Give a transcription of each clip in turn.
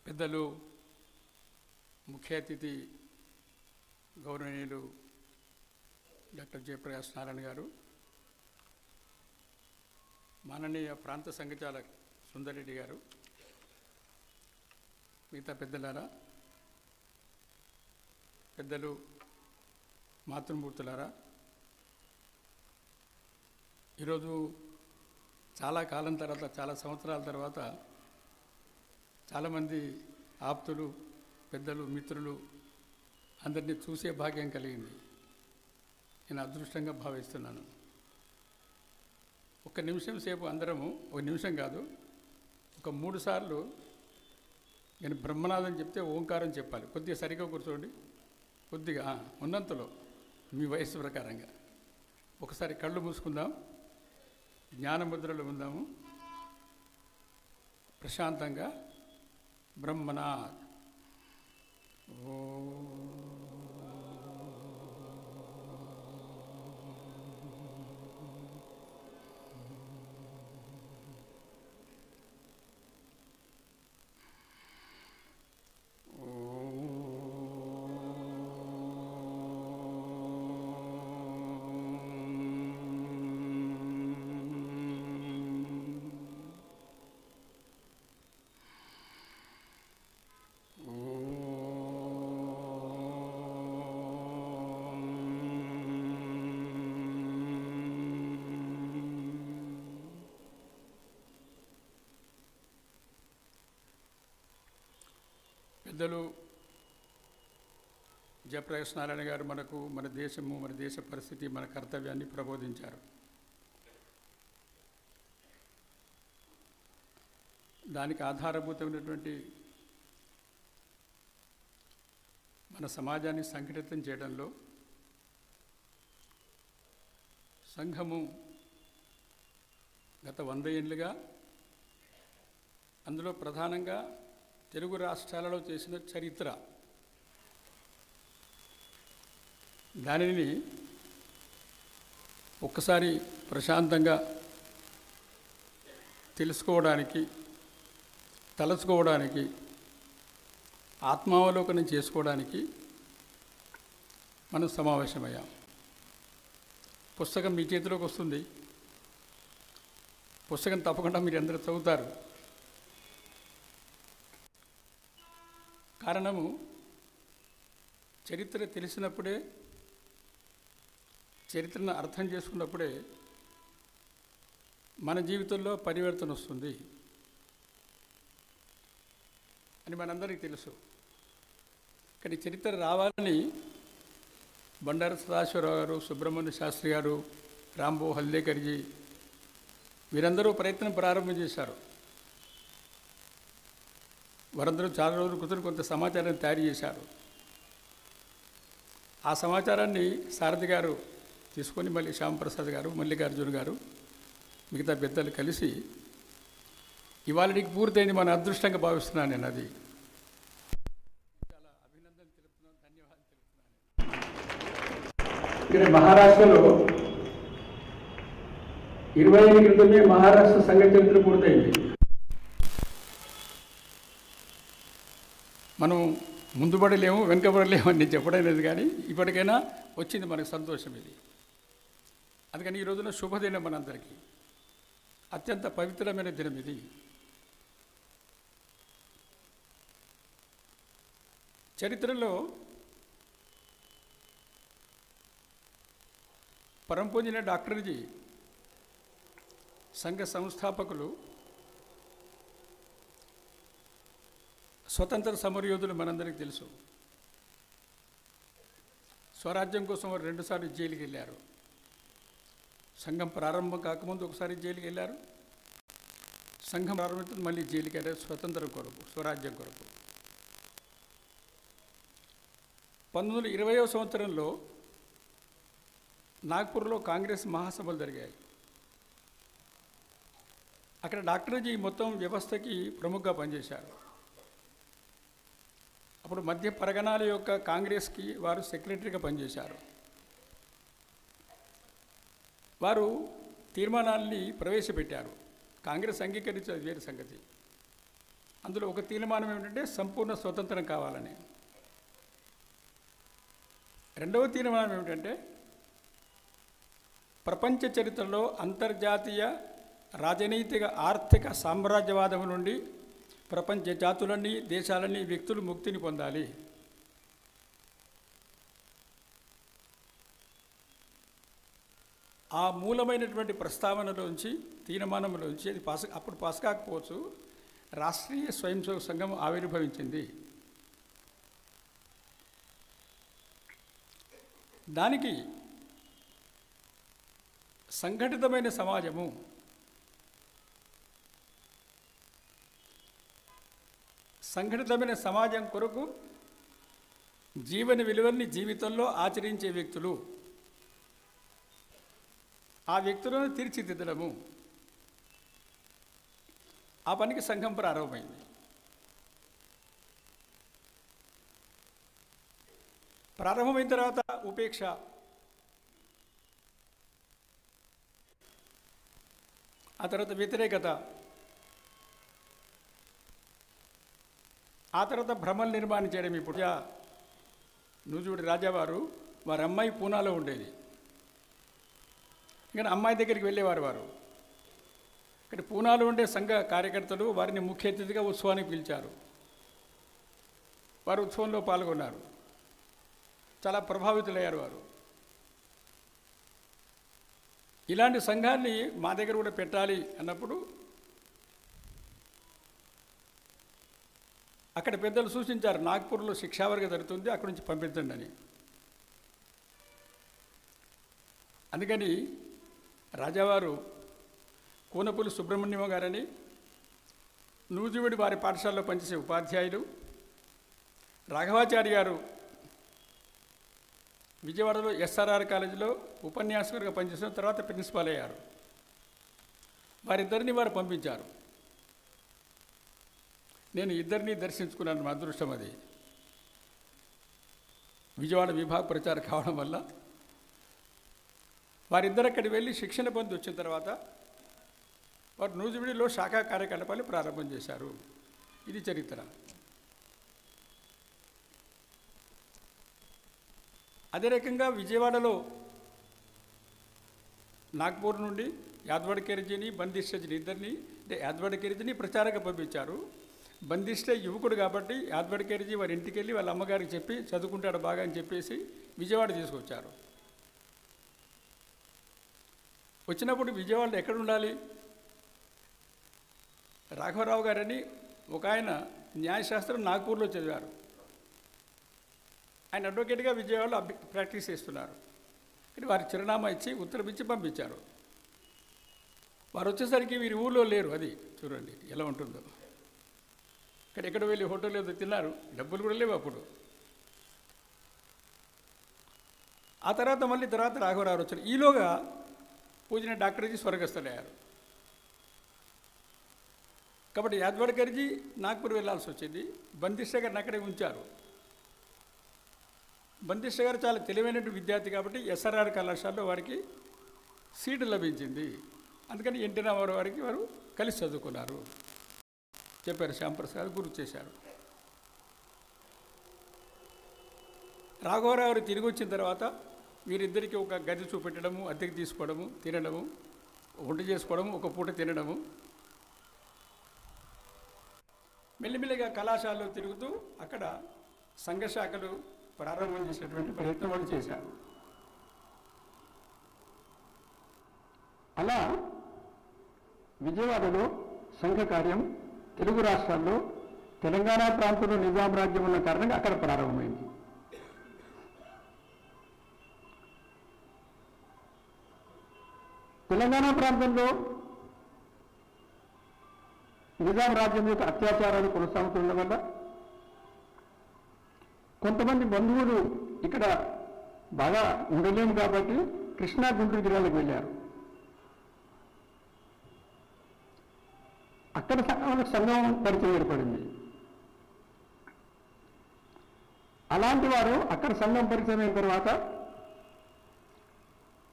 పెద్దలు ముఖ్య అతిథి గౌరవనీయులు డాక్టర్ జయప్రకాష్ నారాయణ గారు, మాననీయ ప్రాంత సంఘచాలక్ సుందరెడ్డి గారు, మిగతా పెద్దలారా, పెద్దలు మాతృమూర్తులారా, ఈరోజు చాలా కాలం తర్వాత, చాలా సంవత్సరాల తర్వాత చాలామంది ఆప్తులు, పెద్దలు, మిత్రులు అందరినీ చూసే భాగ్యం కలిగింది. నేను అదృష్టంగా భావిస్తున్నాను. ఒక నిమిషం సేపు అందరము, ఒక నిమిషం కాదు, ఒక 3 సార్లు నేను బ్రహ్మనాథం చెప్తే ఓంకారం చెప్పాలి. కొద్దిగా సరిగ్గా కూర్చోండి, కొద్దిగా ఉన్నంతలో మీ వయస్సు ప్రకారంగా. ఒకసారి కళ్ళు మూసుకుందాం, జ్ఞానముద్రలు ఉందాము, ప్రశాంతంగా బ్రహ్మనాథ్. ఓ పెద్దలు జయప్రకాష్ నారాయణ గారు మనకు మన దేశము, మన దేశ పరిస్థితి, మన కర్తవ్యాన్ని ప్రబోధించారు. దానికి ఆధారభూతమైనటువంటి మన సమాజాన్ని సంఘటితం చేయడంలో సంఘము గత 100 ఏళ్ళుగా, అందులో ప్రధానంగా తెలుగు రాష్ట్రాలలో చేసిన చరిత్ర, దానిని ఒక్కసారి ప్రశాంతంగా తెలుసుకోవడానికి, తలచుకోవడానికి, ఆత్మావలోకనం చేసుకోవడానికి మనం సమావేశమయ్యాం. పుస్తకం మీ చేతిలోకి వస్తుంది. పుస్తకం తప్పకుండా మీరు అందరూ చదువుతారు. కారణము, చరిత్ర తెలిసినప్పుడే, చరిత్రను అర్థం చేసుకున్నప్పుడే మన జీవితంలో పరివర్తన వస్తుంది అని మనందరికీ తెలుసు. కానీ చరిత్ర రావాలని బండారు సదాశివరావు గారు, సుబ్రహ్మణ్య శాస్త్రి గారు, రాంబో హల్దేకర్జీ వీరందరూ ప్రయత్నం ప్రారంభం చేశారు. వారందరూ చాలా రోజుల క్రితం కొంత సమాచారాన్ని తయారు చేశారు. ఆ సమాచారాన్ని సారథి గారు తీసుకొని మళ్ళీ శ్యాంప్రసాద్ గారు, మల్లికార్జున గారు, మిగతా పెద్దలు కలిసి ఇవాళకి పూర్తయింది. మన అదృష్టంగా భావిస్తున్నాను నేను. అది చాలా అభినందన తెలుపుతున్నాను, ధన్యవాదాలు తెలుపుతున్నాను. ఇక్కడ మహారాష్ట్రలో 20 ఏళ్ళ క్రితమే మహారాష్ట్ర సంఘ చరిత్ర పూర్తయింది. మనం ముందుపడలేము, వెనుకబడలేము అని నేను చెప్పడం లేదు, కానీ ఇప్పటికైనా వచ్చింది మనకు సంతోషం. ఇది అందుకని ఈ రోజున శుభదినం మనందరికీ, అత్యంత పవిత్రమైన దినం ఇది. చరిత్రలో పరం పొందిన డాక్టర్జీ, సంఘ సంస్థాపకులు, స్వతంత్ర సమరయోధులు మనందరికీ తెలుసు. స్వరాజ్యం కోసం 2 సార్లు జైలుకి వెళ్ళారు. సంఘం ప్రారంభం కాకముందు ఒకసారి జైలుకి వెళ్ళారు, సంఘం ప్రారంభించి మళ్ళీ జైలుకి వెళ్ళారు, స్వతంత్రం కొరకు, స్వరాజ్యం కొరకు. 1920వ సంవత్సరంలో నాగ్పూర్లో కాంగ్రెస్ మహాసభలు జరిగాయి. అక్కడ డాక్టర్జీ మొత్తం వ్యవస్థకి ప్రముఖంగా పనిచేశారు. అప్పుడు మధ్య పరగణాల యొక్క కాంగ్రెస్కి వారు సెక్రటరీగా పనిచేశారు. వారు తీర్మానాల్ని ప్రవేశపెట్టారు. కాంగ్రెస్ అంగీకరించేది వేరే సంగతి. అందులో ఒక తీర్మానం ఏమిటంటే సంపూర్ణ స్వతంత్రం కావాలని. రెండవ తీర్మానం ఏమిటంటే ప్రపంచ చరిత్రలో అంతర్జాతీయ రాజనైతిక ఆర్థిక సామ్రాజ్యవాదం నుండి ప్రపంచ జాతులన్నీ, దేశాలన్నీ, వ్యక్తులు ముక్తిని పొందాలి. ఆ మూలమైనటువంటి ప్రస్తావనలోంచి, తీర్మానంలోంచి అది అప్పుడు పాస్ కాకపోవచ్చు, రాష్ట్రీయ స్వయం సేవక సంఘం ఆవిర్భవించింది. దానికి సంఘటితమైన సమాజము, సంఘటితమైన సమాజం కొరకు జీవన విలువల్ని జీవితంలో ఆచరించే వ్యక్తులు, ఆ వ్యక్తులను తీర్చిదిద్దడము, ఆ పనికి సంఘం ప్రారంభమైంది. ప్రారంభమైన తర్వాత ఉపేక్ష, ఆ తర్వాత వ్యతిరేకత, ఆ తర్వాత భ్రమలు నిర్మాణం చేయడం. ఇప్పుడు నూజుడి రాజావారు వారి అమ్మాయి పూనాలో ఉండేది, ఇంకా అమ్మాయి దగ్గరికి వెళ్ళేవారు. వారు ఇక్కడ పూనాలో ఉండే సంఘ కార్యకర్తలు వారిని ముఖ్య అతిథిగా ఉత్సవానికి పిలిచారు. వారు ఉత్సవంలో పాల్గొన్నారు, చాలా ప్రభావితులయ్యారు వారు. ఇలాంటి సంఘాన్ని మా దగ్గర కూడా పెట్టాలి అన్నప్పుడు అక్కడ పెద్దలు సూచించారు, నాగ్పూర్లో శిక్షావర్గ జరుగుతుంది, అక్కడి నుంచి పంపించండి అని. అందుకని రాజావారు కూనపూలి సుబ్రహ్మణ్యం గారని, నూజివీడి వారి పాఠశాలలో పనిచేసే ఉపాధ్యాయులు, రాఘవాచారి గారు విజయవాడలో ఎస్ఆర్ఆర్ కాలేజీలో ఉపన్యాసకుడిగా పనిచేసిన తర్వాత ప్రిన్సిపాల్ అయ్యారు. వారిద్దరిని వారు పంపించారు. నేను ఇద్దరిని దర్శించుకున్నాను, మా అదృష్టం అది. విజయవాడ విభాగ ప్రచారం కావడం వల్ల వారిద్దరు అక్కడికి వెళ్ళి శిక్షణ పొంది వచ్చిన తర్వాత వారు నూజివీడిలో శాఖా కార్యకలాపాలు ప్రారంభం చేశారు. ఇది చరిత్ర. అదే రకంగా విజయవాడలో నాగ్పూర్ నుండి యాదవడ్కర్జీని, బందిష్టజీని ఇద్దరిని, అంటే యాదవడ్కర్జీని ప్రచారంగా పంపించారు. బందిష్ట యువకుడు కాబట్టి యాదవడ్కర్జీ వారి ఇంటికి వెళ్ళి వాళ్ళ అమ్మగారికి చెప్పి చదువుకుంటాడు బాగా అని చెప్పేసి విజయవాడ తీసుకొచ్చారు. వచ్చినప్పుడు విజయవాడలో ఎక్కడ ఉండాలి? రాఘవరావు గారని ఒక ఆయన న్యాయశాస్త్రం నాగ్పూర్లో చదివారు. ఆయన అడ్వకేట్గా విజయవాడలో ప్రాక్టీస్ చేస్తున్నారు. కానీ వారి చిరునామా ఇచ్చి ఉత్తరం ఇచ్చి పంపించారు. వారు వచ్చేసరికి వీరి ఊళ్ళో లేరు. అది చూడండి ఎలా ఉంటుందో. ఇక్కడ ఎక్కడ వెళ్ళి హోటల్ ఏదో తిన్నారు, డబ్బులు కూడా లేవు అప్పుడు. ఆ తర్వాత మళ్ళీ రాఘవరావు వచ్చారు. ఈలోగా పూజన డాక్టర్జీ స్వర్గస్థులయ్యారు. కాబట్టి యాదవడ్కర్జీ నాగ్పూర్ వెళ్ళాల్సి వచ్చింది. బందిష్ట గారిని అక్కడే ఉంచారు. బందిష్ట గారు చాలా తెలివైనటువంటి విద్యార్థి కాబట్టి ఎస్ఆర్ఆర్ కళాశాలలో వారికి సీటు లభించింది. అందుకని ఎన్టీ రామారావు వారికి వారు కలిసి చదువుకున్నారు. చెప్పారు, శ్యాంప్రసాద్ గుర్తు చేశారు. రాఘవరావు గారు తిరిగి వచ్చిన తర్వాత వీరిద్దరికీ ఒక గది చూపెట్టడము, అద్దెకి తీసుకోవడము, తినడము, వంట చేసుకోవడము, ఒక పూట తినడము, మెల్లిమెల్లిగా కళాశాలలో తిరుగుతూ అక్కడ సంఘశాఖలు ప్రారంభం చేసేటువంటి ప్రయత్నం వాళ్ళు చేశారు. అలా విజయవాడలో సంఘ కార్యం తెలుగు రాష్ట్రాల్లో తెలంగాణ ప్రాంతంలో నిజాం రాజ్యం ఉన్న కారణంగా అక్కడ ప్రారంభమైంది. తెలంగాణ ప్రాంతంలో నిజాం రాజ్యం యొక్క అత్యాచారాలు కొనసాగుతుండడం వల్ల కొంతమంది బంధువులు ఇక్కడ బాగా ఉండలేము కాబట్టి కృష్ణా గుంటూరు జిల్లాలకు వెళ్ళారు. అక్కడ సంఘం పరిచయం ఏర్పడింది. అలాంటి వారు అక్కడ సంఘం పరిచయం అయిన తర్వాత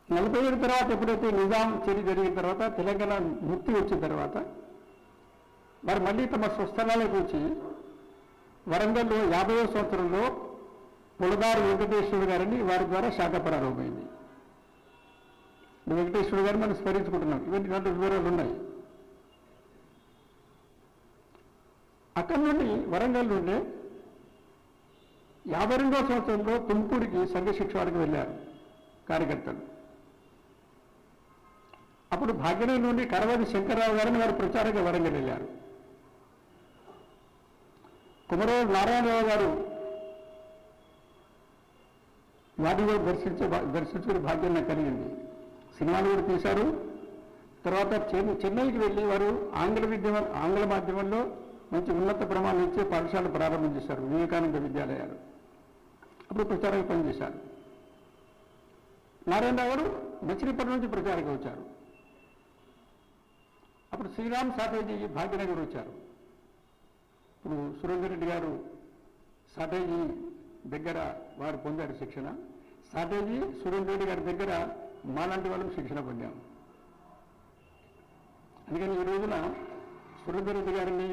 47 తర్వాత ఎప్పుడైతే నిజాం చర్య జరిగిన తర్వాత తెలంగాణ ముక్తి వచ్చిన తర్వాత వారు మళ్ళీ తమ స్వస్థలాలకు వచ్చి వరంగల్లో 50వ సంవత్సరంలో పులదారు వెంకటేశ్వరుడు గారిని వారి ద్వారా శాఖ ప్రారంభమైంది. వెంకటేశ్వరుడు గారిని మనం స్మరించుకుంటున్నాం. ఇవన్నీ దాంట్లో వివరాలు ఉన్నాయి. అక్కడి నుండి వరంగల్ నుండి 52వ సంవత్సరంలో తుమ్కూరికి సంఘ శిక్షణకు వెళ్ళారు కార్యకర్తలు. అప్పుడు భాగ్యనగర్ నుండి కరవది శంకర్రావు గారిని వారు ప్రచారంగా వరంగల్ వెళ్ళారు. కుమరవరం నారాయణరావు గారు వాటిని కూడా దర్శించుకునే భాగ్యం నాకు కలిగింది. సినిమాలు కూడా తీశారు. తర్వాత చెన్నైకి వెళ్ళి వారు ఆంగ్ల మాధ్యమంలో మంచి ఉన్నత ప్రమాణాలు ఇచ్చే పాఠశాలలు ప్రారంభం చేశారు, వివేకానంద విద్యాలయాలు. అప్పుడు ప్రచారంగా పనిచేశారు. నారాయణరావు గారు మచిలీపట్నం నుంచి ప్రచారంగా వచ్చారు. అప్పుడు శ్రీరామ్ సాటేజీ భాగ్యనగర్ వచ్చారు. ఇప్పుడు సురేందర్ రెడ్డి గారు సాటేజీ దగ్గర వారు పొందారు శిక్షణ. సాటేజీ సురేందర్ రెడ్డి గారి దగ్గర మాలాంటి వాళ్ళం శిక్షణ పొందాము. అందుకని ఈ రోజున సురేందర్ రెడ్డి గారిని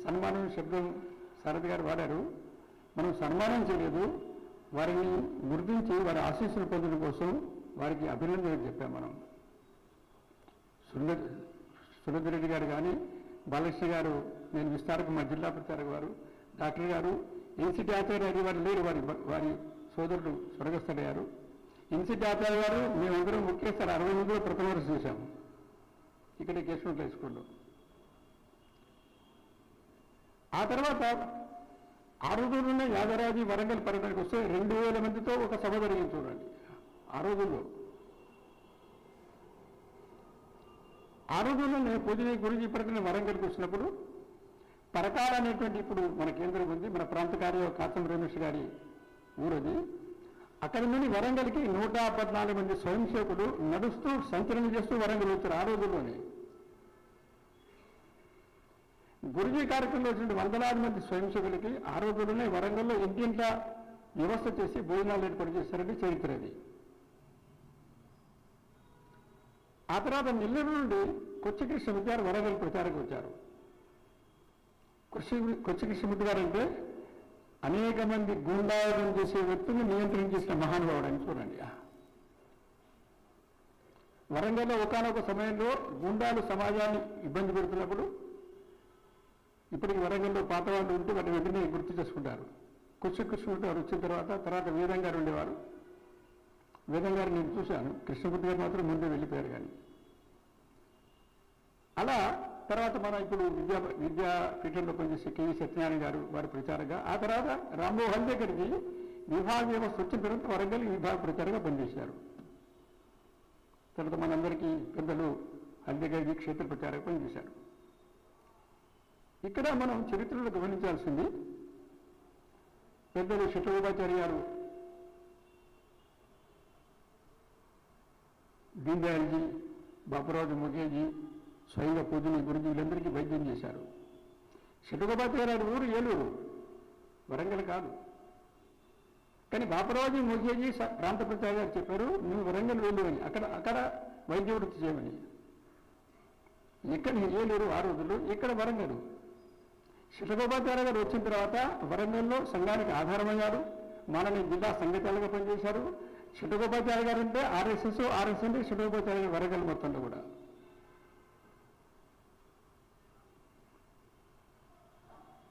సన్మానం శబ్దం సారథి గారు వాడారు. మనం సన్మానం చేయలేదు, వారిని గుర్తించి వారి ఆశీస్సులు పొందడం కోసం వారికి అభినందనలు చెప్పాం. మనం సురేందర్ రెడ్డి గారు కానీ, బాలకృష్ణ గారు, నేను విస్తారకు మా జిల్లా ప్రచారక వారు, డాక్టర్ గారు, ఎన్సిటీ ఆచార్య గారు వారు లేరు, వారి సోదరుడు స్వర్గస్థులయ్యారు. ఎన్సిటీ ఆచార్య గారు మేమందరం ఒకేసారి 60 ప్రథమ వరుస చేశాము ఇక్కడ కేశవంత హై స్కూల్లో. ఆ తర్వాత ఆ రోజుల్లోనే యాదరాజు వరంగల్ పర్యటనకు వస్తే 2000 మందితో ఒక సభ జరిగింది చూడండి. ఆ రోజుల్లోనే పూజని గురించి పర్యటన వరంగల్కి వచ్చినప్పుడు పరకాల అనేటువంటి ఇప్పుడు మన కేంద్రం ఉంది, మన ప్రాంత కార్య కాసం రమేష్ గారి ఊరది. అక్కడి నుండి వరంగల్కి 114 మంది స్వయం సేవకులు నడుస్తూ సంచలనం చేస్తూ వరంగల్ వచ్చారు. ఆ రోజుల్లోనే గురుజీ కార్యక్రమంలో వచ్చిన వందలాది మంది స్వయం సేవకులకి ఆ రోజుల్లోనే వరంగల్లో ఇంటింట వ్యవస్థ చేసి భోజనాలు ఏర్పాటు చేశారని చరిత్ర అది. ఆ తర్వాత నెల్లూరు నుండి కొచ్చి కృష్ణమూర్తి గారు వరంగల్ ప్రచారంగా వచ్చారు. కొచ్చి కృష్ణమూర్తి గారు అంటే అనేక మంది గుండాయుధం చేసే వ్యక్తులను నియంత్రణ చేసిన మహానుభావుడు అని చూడండి. వరంగల్లో ఒకానొక సమయంలో గుండాలు సమాజాన్ని ఇబ్బంది పెడుతున్నప్పుడు ఇప్పటికి వరంగల్లో పాత వాళ్ళు ఉంటే వాటిని వెంటనే గుర్తు చేసుకుంటారు. కొచ్చి కృష్ణమూర్తి గారు వచ్చిన తర్వాత వేదం గారు ఉండేవారు. వేదం గారు నేను చూశాను, కృష్ణమూర్తి గారు మాత్రం ముందే వెళ్ళిపోయారు. కానీ అలా తర్వాత మన ఇప్పుడు విద్యాపీఠంలో పనిచేసే కెవి సత్యనారాయణ గారు వారి ప్రచారంగా, ఆ తర్వాత రామ్మోహన్ దగ్గరికి విభాగ వ్యవస్థ వచ్చిన తర్వాత వరంగల్ విభాగ ప్రచారంగా పనిచేశారు. తర్వాత మనందరికీ పెద్దలు హల్దేగారి క్షేత్ర ప్రచారంగా పనిచేశారు. ఇక్కడ మనం చరిత్రలో గమనించాల్సింది, పెద్దలు శతగోపాచారి గారు, దీన్ దయాల్జీ, బాపురాజు ముఖేజీ, స్వయంగా పూజని గురించి వీళ్ళందరికీ వైద్యం చేశారు. శతగోపాచారి గారి ఊరు ఏలూరు, వరంగల్ కాదు. కానీ బాపురాజు ముఖేజీ ప్రాంత ప్రచారి గారు చెప్పారు, నువ్వు వరంగల్ వెళ్ళు అని, అక్కడ వైద్య వృత్తి చేయమని. ఇక్కడ ఏలూరు ఆ రోజుల్లో, ఇక్కడ వరంగల్. శతగోపాచార్య గారు వచ్చిన తర్వాత వరంగల్లో సంఘానికి ఆధారమయ్యారు. మానని జిల్లా సంఘచాలుగా పనిచేశారు. శతగోపాచార్య గారు అంటే ఆర్ఎస్ఎస్ అంటే శతగోపాచార్య గారు వరంగల్ మొత్తంలో కూడా.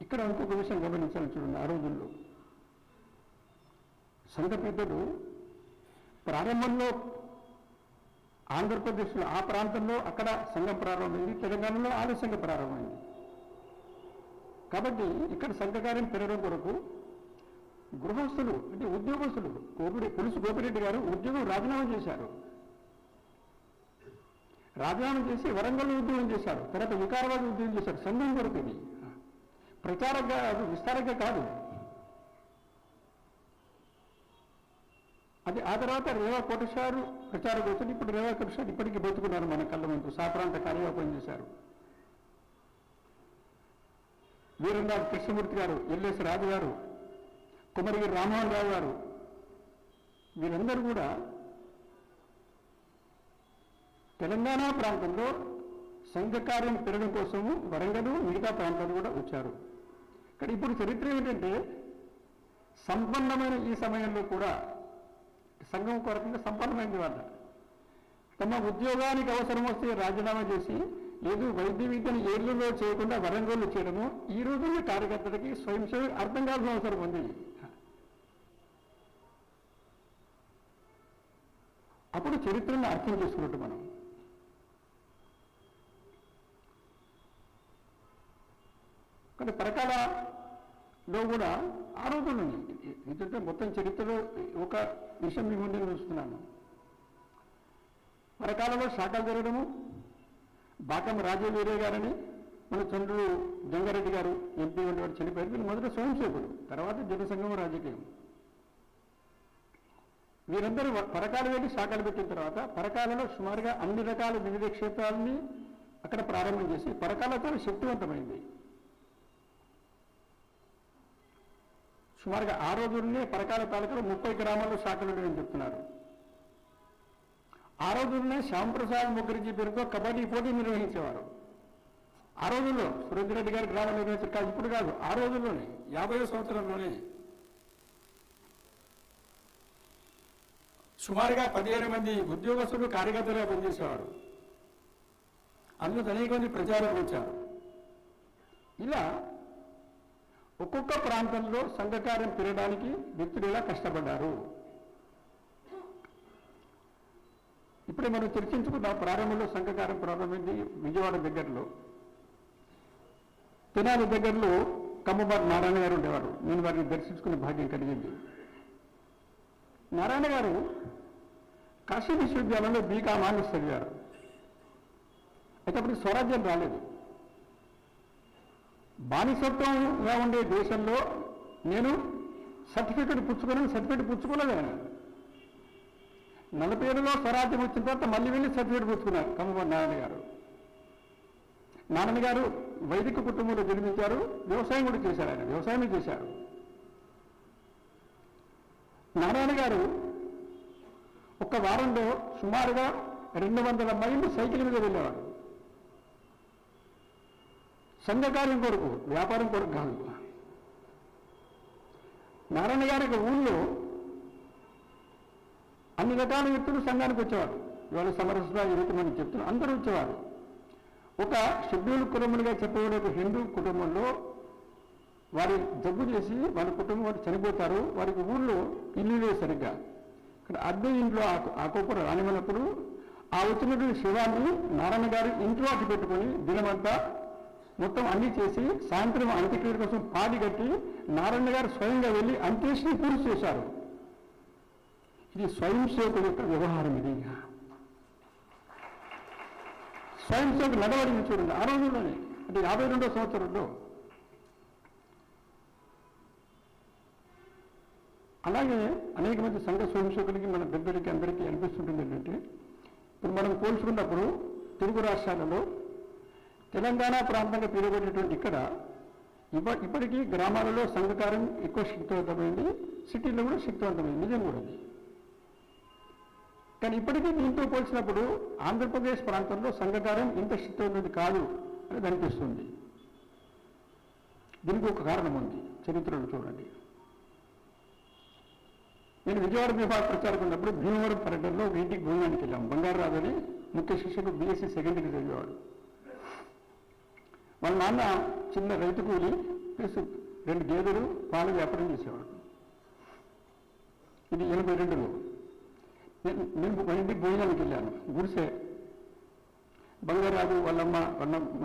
ఇక్కడ ఇంకొక విషయం గమనించాలని చూడండి. ఆ రోజుల్లో సంఘ పెద్దలు ప్రారంభంలో ఆంధ్రప్రదేశ్లో ఆ ప్రాంతంలో అక్కడ సంఘం ప్రారంభమైంది, తెలంగాణలో ఆలయ సంఘం ప్రారంభమైంది. కాబట్టి ఇక్కడ సంఘకార్యం పెరగడం కొరకు గృహస్థులు అంటే ఉద్యోగస్తులు పులుసు గోపిరెడ్డి గారు ఉద్యోగం రాజీనామా చేశారు. రాజీనామా చేసి వరంగల్లో ఉద్యోగం చేశారు. తర్వాత వికారాబాద్ ఉద్యోగం చేశారు. సంఘం కొరకు ఇది ప్రచారంగా విస్తారంగా కాదు. అది ఆ తర్వాత రేవా కోటేశ్వరు ప్రచారం వచ్చింది. ఇప్పుడు రేవా కోటేశ్వరు ఇప్పటికీ బతుకున్నారు మన కళ్ళ ముందు. సాప్రాంత కార్యవాపం చేశారు. వీరంరాజు కృష్ణమూర్తి గారు, ఎల్ఎస్ రాజు గారు, కుమరిగిరి రామ్మోహన్ రావు గారు, వీరందరూ కూడా తెలంగాణ ప్రాంతంలో సంఘ కార్యం పెరగడం కోసము వరంగల్ మిగతా ప్రాంతాలు కూడా వచ్చారు. కానీ ఇప్పుడు చరిత్ర ఏమిటంటే సంపన్నమైన ఈ సమయంలో కూడా సంఘం కొరకంగా సంపన్నమైంది వాళ్ళ తమ ఉద్యోగానికి అవసరం వస్తే రాజీనామా చేసి లేదు వైద్య విద్యను ఏళ్లలో చేయకుండా వరంగల్లో చేయడము ఈ రోజున కార్యకర్తలకి స్వయం సేవ అర్థం కావాల్సిన అవసరం ఉంది. అప్పుడు చరిత్రను అర్థం చేసుకున్నట్టు మనం. కానీ పరకాలలో కూడా ఆ రోజుల్లోనే ఎందుకంటే మొత్తం చరిత్రలో ఒక విషయం మీ ముందు చూస్తున్నాను. పరకాలలో శాఖలు జరగడము, బాకం రాజవీరే గారని మన చంద్రుడు జంగారెడ్డి గారు ఎంపీ వంటి వారు చనిపోయారు. వీళ్ళు మొదట స్వయం సేవకులు, తర్వాత జనసంఘం రాజకీయం. వీరందరూ పరకాల వెళ్ళి శాఖలు పెట్టిన తర్వాత పరకాలలో సుమారుగా అన్ని రకాల వివిధ క్షేత్రాలని అక్కడ ప్రారంభం చేసి పరకాలతో శక్తివంతమైంది. సుమారుగా ఆ రోజుల్లోనే పరకాల తాలూకాలో 30 గ్రామాల్లో శాఖలు ఉండేవని చెప్తున్నారు. ఆ రోజుల్లోనే శ్యాంప్రసాద్ ముఖర్జీ పేరుతో కబడ్డీ పోటీ నిర్వహించేవారు. ఆ రోజుల్లో సురేంద్రెడ్డి గారి గ్రామం నిర్వహించారు కాదు, ఇప్పుడు కాదు, ఆ రోజుల్లోనే 50వ సంవత్సరంలోనే సుమారుగా 17 మంది ఉద్యోగస్తులు కార్యకర్తలుగా పనిచేసేవారు. అందులో అనేక మంది ప్రచారం వచ్చారు. ఇలా ఒక్కొక్క ప్రాంతంలో సంఘకార్యం పెరగడానికి వ్యక్తులు ఇలా కష్టపడ్డారు. ఇప్పుడే మనం చర్చించుకున్న ప్రారంభంలో సంఘకార్యం ప్రారంభమైంది విజయవాడ దగ్గరలో. తెనాలి దగ్గరలో కమ్మబాటి నారాయణ గారు ఉండేవారు. నేను వారిని దర్శించుకునే భాగ్యం కలిగింది. నారాయణ గారు కాశీ విశ్వవిద్యాలయంలో బీకామ్ ఆనర్స్ చదివారు. అయితే అప్పుడు స్వరాజ్యం రాలేదు. బానిసత్వంగా ఉండే దేశంలో నేను సర్టిఫికెట్ పుచ్చుకోలేదు. 47లో స్వరాజ్యం వచ్చిన తర్వాత మళ్ళీ వెళ్ళి సర్టిఫికెట్ పుచ్చుకున్నారు కమ్మబాటి నారాయణ గారు. నారాయణ గారు వైదిక కుటుంబంలో జన్మించారు. వ్యవసాయం కూడా చేశారు. ఆయన వ్యవసాయమే చేశారు. నారాయణ గారు ఒక వారంలో సుమారుగా 200 మైళ్ళు సైకిల్ మీద వెళ్ళేవారు. సంఘకార్యం కొరకు, వ్యాపారం కొరకు కాదు. నారాయణ గారి ఊళ్ళో అన్ని రకాల వ్యక్తులు సంఘానికి వచ్చేవారు. ఇవాళ సమరసత ఈ రీతి మనం చెప్తున్నాం, అందరూ వచ్చేవారు. ఒక షెడ్యూల్ కుటుంబంగా చెప్పబడే ఒక హిందూ కుటుంబంలో వారి జబ్బు చేసి వాళ్ళ కుటుంబం వారు చనిపోతారు. వారికి ఊళ్ళో ఇల్లు లేదు సరిగ్గా. ఇక్కడ అద్దె ఇంట్లో ఆకోపర రానివ్వనప్పుడు ఆ వచ్చినటువంటి శివాన్ని నారాయణ గారు ఇంట్లో అట్టి పెట్టుకొని దినమంతా మొత్తం అన్ని చేసి సాయంత్రం అంత్యక్రియ కోసం పాడి కట్టి నారాయణ గారు స్వయంగా వెళ్ళి అంత్యేష్టిని పూర్తి చేశారు. ఇది స్వయం సేవకుల యొక్క వ్యవహారం. ఇది స్వయం సేవకు నడవడిని చూడండి. ఆ రోజుల్లోనే అంటే 52వ సంవత్సరంలో. అలాగే అనేక మంది సంఘ స్వయం సేవకులకి మన పెద్దలకి అందరికీ అనిపిస్తుంటుంది ఏంటంటే ఇప్పుడు మనం పోల్చుకున్నప్పుడు తెలుగు రాష్ట్రాలలో తెలంగాణ ప్రాంతంగా పిలువబడేటువంటి ఇక్కడ ఇప్పటికీ గ్రామాలలో సంఘకారం ఎక్కువ శక్తివంతమైంది, సిటీలో కూడా శక్తివంతమైంది. నిజం కూడా అది. కానీ ఇప్పటికీ దీంతో పోల్చినప్పుడు ఆంధ్రప్రదేశ్ ప్రాంతంలో సంఘకారం ఇంత శక్తివంతది కాదు అనేది అనిపిస్తుంది. దీనికి ఒక కారణం ఉంది, చరిత్రలో చూడండి. నేను విజయవాడ విభాగ ప్రచారం ఉన్నప్పుడు భీమవరం పర్యటనలో ఇంటికి భోజనానికి వెళ్ళాం. బంగారాజు అని ముఖ్య శిష్యుడు బీఎస్సీ సెకండ్ డిగ్రీ చదివేవాడు. వాళ్ళ నాన్న చిన్న రైతు కూలి ప్లస్ 2 గేదెలు పాల వ్యాపారం చేసేవాడు. ఇది 82లో నేను మన ఇంటికి భోజనానికి వెళ్ళాను. గుడిసే బంగారాజు వాళ్ళమ్మ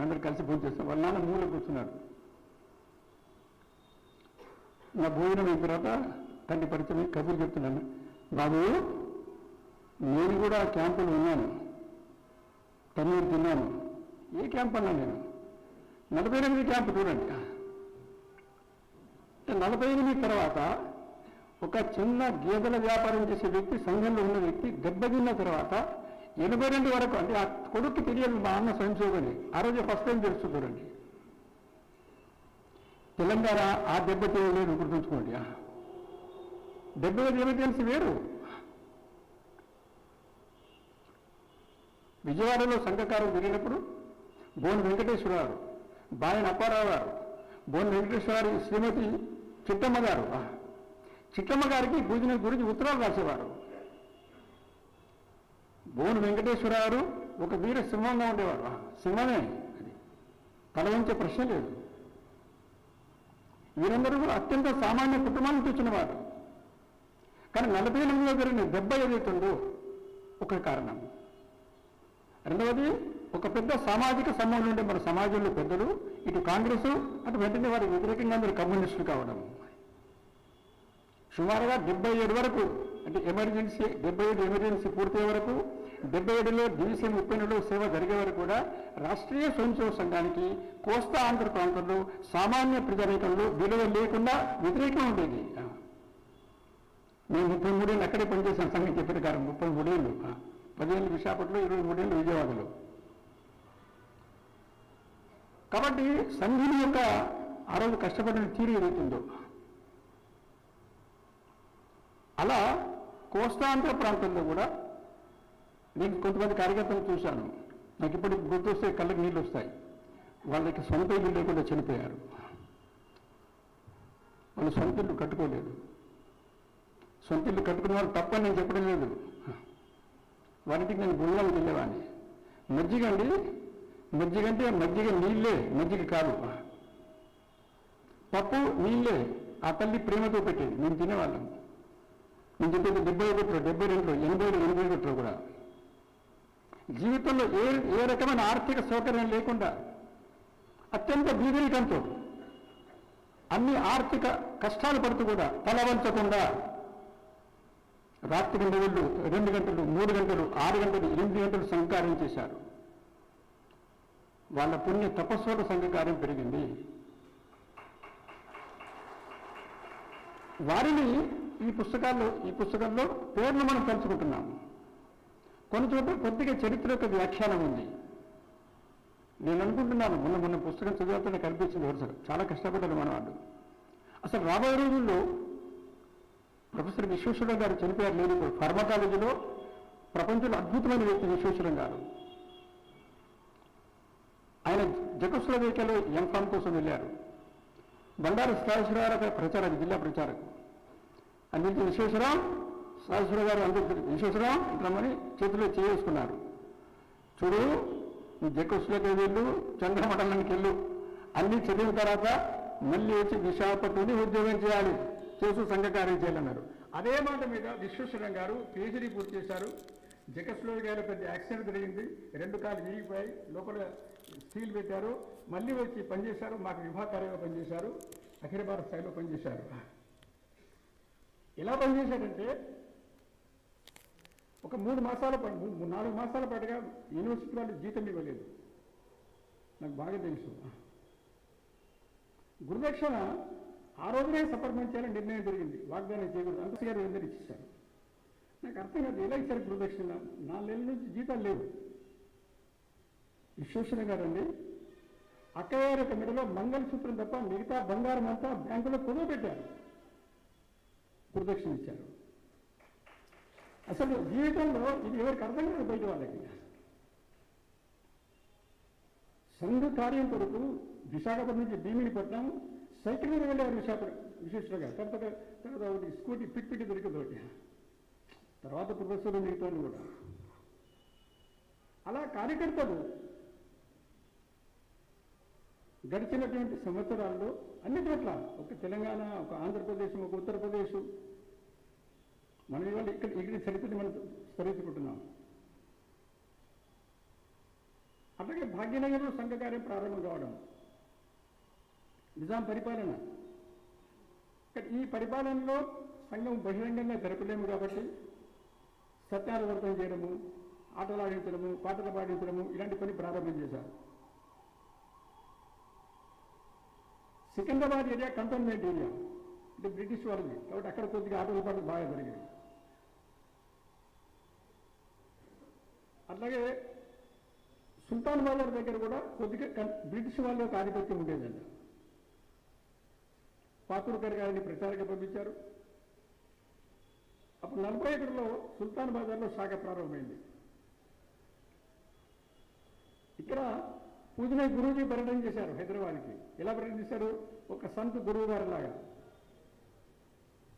అందరూ కలిసి భోజనం చేస్తాం. వాళ్ళ నాన్న మూల కూర్చున్నాడు. నా భోజనం అయిన తర్వాత తండ్రి పరిచయం కబుర్లు చెప్తున్నాను. బాబు, నేను కూడా క్యాంపులో ఉన్నాను, తన్నీరు తిన్నాను. ఏ క్యాంప్ అన్నా నేను 48 క్యాంపు చూడండి. 48 తర్వాత ఒక చిన్న గేదెల వ్యాపారం చేసే వ్యక్తి, సంఘంలో ఉన్న వ్యక్తి దెబ్బతిన్న తర్వాత 82 వరకు, అంటే ఆ కొడుక్కి తెలియదు మా అన్న స్వయం సేవకుని. ఆ రోజు ఫస్ట్ టైం తెలుస్తుంది చూడండి. తెలంగాణ ఆ దెబ్బ తెలియలేదు, గుర్తుంచుకోండి. దెబ్బ తెలిసి వేరు. విజయవాడలో సంఘకారం జరిగినప్పుడు బోన్ వెంకటేశ్వరరావు, బాయన అప్పారావు గారు, బోన్ వెంకటేశ్వరరావు శ్రీమతి చిట్టమ్మ గారు. చిట్టమ్మ గారికి భూజన గురించి ఉత్తరాలు రాసేవారు. బోన్ వెంకటేశ్వరరావు ఒక వీర సింహంగా ఉండేవారు. సింహమే, అది తల వంచే ప్రశ్న లేదు. వీరందరూ అత్యంత సామాన్య కుటుంబాల నుంచి వచ్చినవారు. కానీ 48లో జరిగిన దెబ్బ ఏదైతుందో ఒక కారణం. రెండవది, ఒక పెద్ద సామాజిక సమూహం ఉండే మన సమాజంలో పెద్దలు, ఇటు కాంగ్రెస్, అటు వెంటనే వారికి వ్యతిరేకంగా అందరూ కమ్యూనిస్టులు కావడం. సుమారుగా 77 వరకు, అంటే ఎమర్జెన్సీ 77 ఎమర్జెన్సీ పూర్తయ్యే వరకు, 77లో డివిజన్ 30లో సేవ జరిగే వరకు కూడా రాష్ట్రీయ స్వయం సేవక సంఘానికి కోస్తా ఆంధ్ర ప్రాంతంలో సామాన్య ప్రజానీకంలో విలువ లేకుండా వ్యతిరేకం ఉండేది. నేను 33 ఏళ్ళు అక్కడే పనిచేశాను. సంఘం చెప్పిన కారణం 33 ఏళ్ళు, 10 ఏళ్ళు విశాఖపట్నంలో, 23 ఏళ్ళు విజయవాడలో. కాబట్టి సంఘుని యొక్క ఆ రోజు కష్టపడిన తీరు ఏదైతుందో, అలా కోస్తాంధ్ర ప్రాంతంలో కూడా నేను కొంతమంది కార్యకర్తలు చూశాను. నాకు ఇప్పటికి గుర్తొస్తే కళ్ళకి నీళ్ళు వస్తాయి. వాళ్ళకి సొంత ఇల్లు లేకుండా చనిపోయారు. వాళ్ళు సొంత ఇల్లు కట్టుకోలేదు. సొంత ఇల్లు కట్టుకునే వాళ్ళు తప్పని నేను చెప్పడం లేదు. వారింటికి నేను గుళ్ళకి వెళ్ళేవాడిని. మజ్జిగ అండి, మజ్జిగ అంటే మజ్జిగ నీళ్ళే, మజ్జిగ కాదు. పప్పు నీళ్ళే. ఆ తల్లి ప్రేమతో పెట్టేది. మేము తినేవాళ్ళం. నేను చెప్పేది 71, 72, 80, 81 కూడా. జీవితంలో ఏ రకమైన ఆర్థిక సౌకర్యం లేకుండా అత్యంత బీదరికంతో అన్ని ఆర్థిక కష్టాలు పడుతూ కూడా తల వంచకుండా రాత్రి 2 గంటలు, 2 గంటలు, 3 గంటలు, 6 గంటలు, 8 గంటలు సంఘకార్యం చేశారు. వాళ్ళ పుణ్య తపస్సుల సంఘకార్యం పెరిగింది. వారిని ఈ పుస్తకంలో పేర్లు మనం తలుచుకుంటున్నాము. కొన్ని చోట్ల కొద్దిగా చరిత్ర యొక్క వ్యాఖ్యానం ఉంది. నేను అనుకుంటున్నాను, మొన్న పుస్తకం చదివితే కనిపించింది వరుసగా. చాలా కష్టపడ్డారు మన వాళ్ళు. అసలు రాబోయే రోజుల్లో ప్రొఫెసర్ విశ్వేశ్వరరావు గారు చనిపోయారు లేదు. ఫార్మకాలజీలో ప్రపంచంలో అద్భుతమైన వ్యక్తి విశ్వేశ్వరం గారు. ఆయన జెకోస్లోవేకియాలో ఎంఫామ్ కోసం వెళ్ళారు. బండారు సదాశివరావు ప్రచారక, జిల్లా ప్రచారకు. అందుకే సదాశివరావు గారు అందరూ విశ్వేశ్వరరావు రమ్మని చేతిలో చేసుకున్నారు. చూడు, నీ జెకోస్లోకి వెళ్ళు, చంద్రమండలానికి వెళ్ళు, అన్నీ చదివిన తర్వాత మళ్ళీ వచ్చి విశాఖపట్నంలో ఉద్యోగం చేయాలి, చేసు సంఘకార్యం చేయాలన్నారు. అదే మాట మీద విశ్వేశ్వరరావు గారు PhD పూర్తి చేశారు. జెకోస్లోవేకియాలో పెద్ద యాక్సిడెంట్ జరిగింది. 2 కాళ్ళు విరిగిపోయి లోపల స్టీల్ పెట్టారు. మళ్ళీ వచ్చి పనిచేశారు. మాకు విభాగకార్యంగా పనిచేశారు. అఖిల భారత స్థాయిలో పనిచేశారు. ఎలా పనిచేశారంటే ఒక 4 మాసాల పాటుగా యూనివర్సిటీ వాళ్ళు జీతం ఇవ్వలేదు. నాకు బాగా తెలుసు. గురుదక్షిణ ఆ రోజునే సపర్మం చేయాలని నిర్ణయం జరిగింది. వాగ్దానం చేయకూడదు. అంత గారు అందరూ ఇచ్చేశారు. నాకు అర్థం కాదు, ఎలా ఇచ్చారు గురుదక్షిణ? 4 నెలల నుంచి జీతాలు లేవు. విశ్వేశ్వరరావు గారు అండి, అక్కగారి యొక్క మెడలో మంగళసూత్రం తప్ప మిగతా బంగారం అంతా బ్యాంకులో పొదుపు పెట్టారు. గురుదక్షిణ ఇచ్చారు. అసలు జీవితంలో ఇది ఎవరికి అర్థం కాదు బయట వాళ్ళకి. సంఘ కార్యం కొరకు విశాఖపట్నం నుంచి భీమినిపట్నం సైకిల్ మీద వెళ్ళారు విశ్వేశ్వరరావు గారు. తర్వాత ఒకటి స్కూటీ పిట్టి దొరికింది ఒకటి. తర్వాత ప్రొఫెసర్లు మిగతా కూడా. అలా కార్యకర్తలు గడిచినటువంటి సంవత్సరాల్లో అన్ని చోట్ల, ఒక తెలంగాణ, ఒక ఆంధ్రప్రదేశ్, ఒక ఉత్తరప్రదేశ్, మనం ఇవాళ ఇక్కడ చరిత్రని మనం స్మరించుకుంటున్నాం. అట్లాగే భాగ్యనగర్లో సంఘకార్యం ప్రారంభం కావడం, నిజాం పరిపాలన. ఈ పరిపాలనలో సంఘం బహిరంగంగా జరపలేము కాబట్టి సత్యానువర్తనం చేయడము, ఆటలు ఆడించడము, పాటలు పాడించడము, ఇలాంటి పని ప్రారంభం చేశారు. సికింద్రాబాద్ ఏరియా కంటోన్మెంట్ ఏరియా, అంటే బ్రిటిష్ వాళ్ళది కాబట్టి అక్కడ కొద్దిగా ఆటల పాటలు బాగా జరిగాయి. అట్లాగే సుల్తాన్ బాజార్ దగ్గర కూడా కొద్దిగా బ్రిటిష్ వాళ్ళ యొక్క ఆధిపత్యం ఉండేదండి. పాతూర్కర్ గారిని ప్రచారంగా పంపించారు. అప్పుడు 40 ఎకరంలో సుల్తాన్ బాజార్లో శాఖ ప్రారంభమైంది. ఇక్కడ పూజనే గురువుజీ పర్యటన చేశారు హైదరాబాద్కి. ఎలా పర్యటన చేశారు? ఒక సంత్ గురువు గారు లాగా.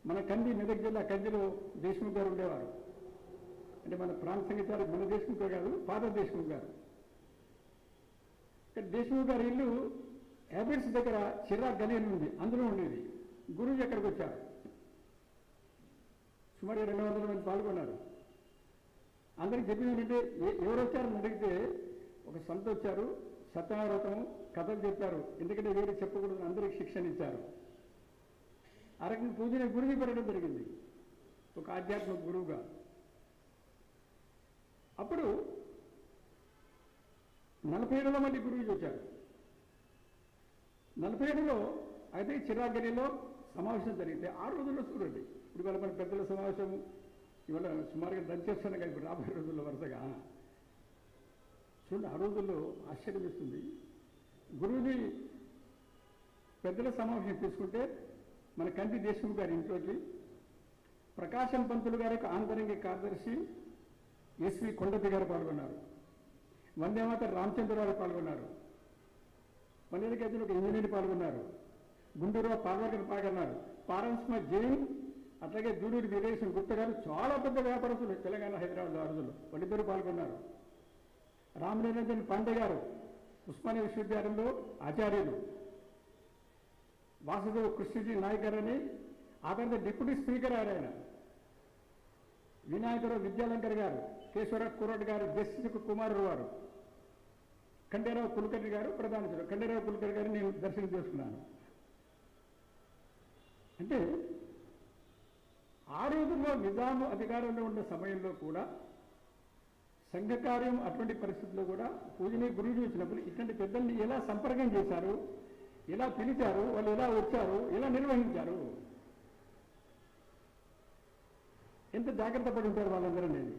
మన కంది మెదక్ జిల్లా కందిలో దేశ్ముఖ్ గారు ఉండేవారు. అంటే మన ప్రాంత సంగీతాలు మన దేశ్ముఖ్ కాదు, ఫాదర్ దేశ్ముఖ్ గారు. ఇక్కడ దేశ్ముఖ్ గారి ఇల్లు హ్యాబిట్స్ దగ్గర చిరాగ్ గలి అని ఉంది, అందులో ఉండేది. గురువుజీ ఎక్కడికి వచ్చారు. సుమారు 200 మంది పాల్గొన్నారు. అందరికి చెప్పింది ఏంటంటే ఎవరు వచ్చారని అడిగితే ఒక సంత వచ్చారు, సత్యనారాయణ కథలు చెప్పారు. ఎందుకంటే వేరే చెప్పకూడదు, అందరికి శిక్షణ ఇచ్చారు. ఆ రకంగా పూజనే గురువుజీ పెరగడం జరిగింది, ఒక ఆధ్యాత్మిక గురువుగా. అప్పుడు 47 మంది గురువుజీ వచ్చారు. 47లో అయితే చిరాగిరిలో సమావేశం జరిగితే ఆ రోజుల్లో చూడండి, ఇప్పుడు ఇవాళ మన పెద్దల సమావేశం ఇవాళ సుమారుగా దంచేస్తాను కదా ఇప్పుడు రాబోయే రోజుల్లో వరుసగా. చూడండి, ఆ రోజుల్లో ఆశ్చర్యం ఇస్తుంది. గురువుజీ పెద్దల సమావేశం తీసుకుంటే మన కంది దేశ్ముఖ్ గారి ఇంట్లోకి ప్రకాశం పంతులు గారి యొక్క ఆంతరంగిక కార్యదర్శి ఎస్వి కొండపి గారు పాల్గొన్నారు. వందేమాత రామచంద్రరావు పాల్గొన్నారు. వందేళ్ళకి అయితే ఒక ఇంజనీర్ పాల్గొన్నారు. గుంటూరులో పాల్గొని పాల్గొన్నారు. పారస్మ జైన్, అట్లాగే దూడూరి వీరేశ్వర గుప్త గారు, చాలా పెద్ద వ్యాపారస్తులు తెలంగాణ హైదరాబాద్ ఆ రోజుల్లో వాళ్ళిద్దరూ పాల్గొన్నారు. రామనిరంజన్ పాండే గారు ఉస్మానియా విశ్వవిద్యాలయంలో ఆచార్యులు. వాసుదేవ్ కృష్ణజీ నాయక్ గారు అని ఆ తర్వాత డిప్యూటీ స్పీకర్ ఆయన. వినాయకరావు విద్యాలంకర్ గారు, కేశవరావు కుర్రట్ గారు, జస్టిస్ కుమారు వారు, ఖండేరావు కులకర్ణి గారు ప్రధాన. ఖండేరావు కులకర్ణి గారిని నేను దర్శనం చేసుకున్నాను. అంటే ఆ రోజుల్లో నిజాము అధికారంలో ఉన్న సమయంలో కూడా సంఘ కార్యం అటువంటి పరిస్థితుల్లో కూడా పూజని గురువుజీ వచ్చినప్పుడు ఇట్లాంటి పెద్దల్ని ఎలా సంపర్కం చేశారు, ఎలా పిలిచారు, వాళ్ళు ఎలా వచ్చారు, ఎలా నిర్వహించారు, ఎంత జాగ్రత్త పడి ఉంటారు వాళ్ళందరూ అనేది.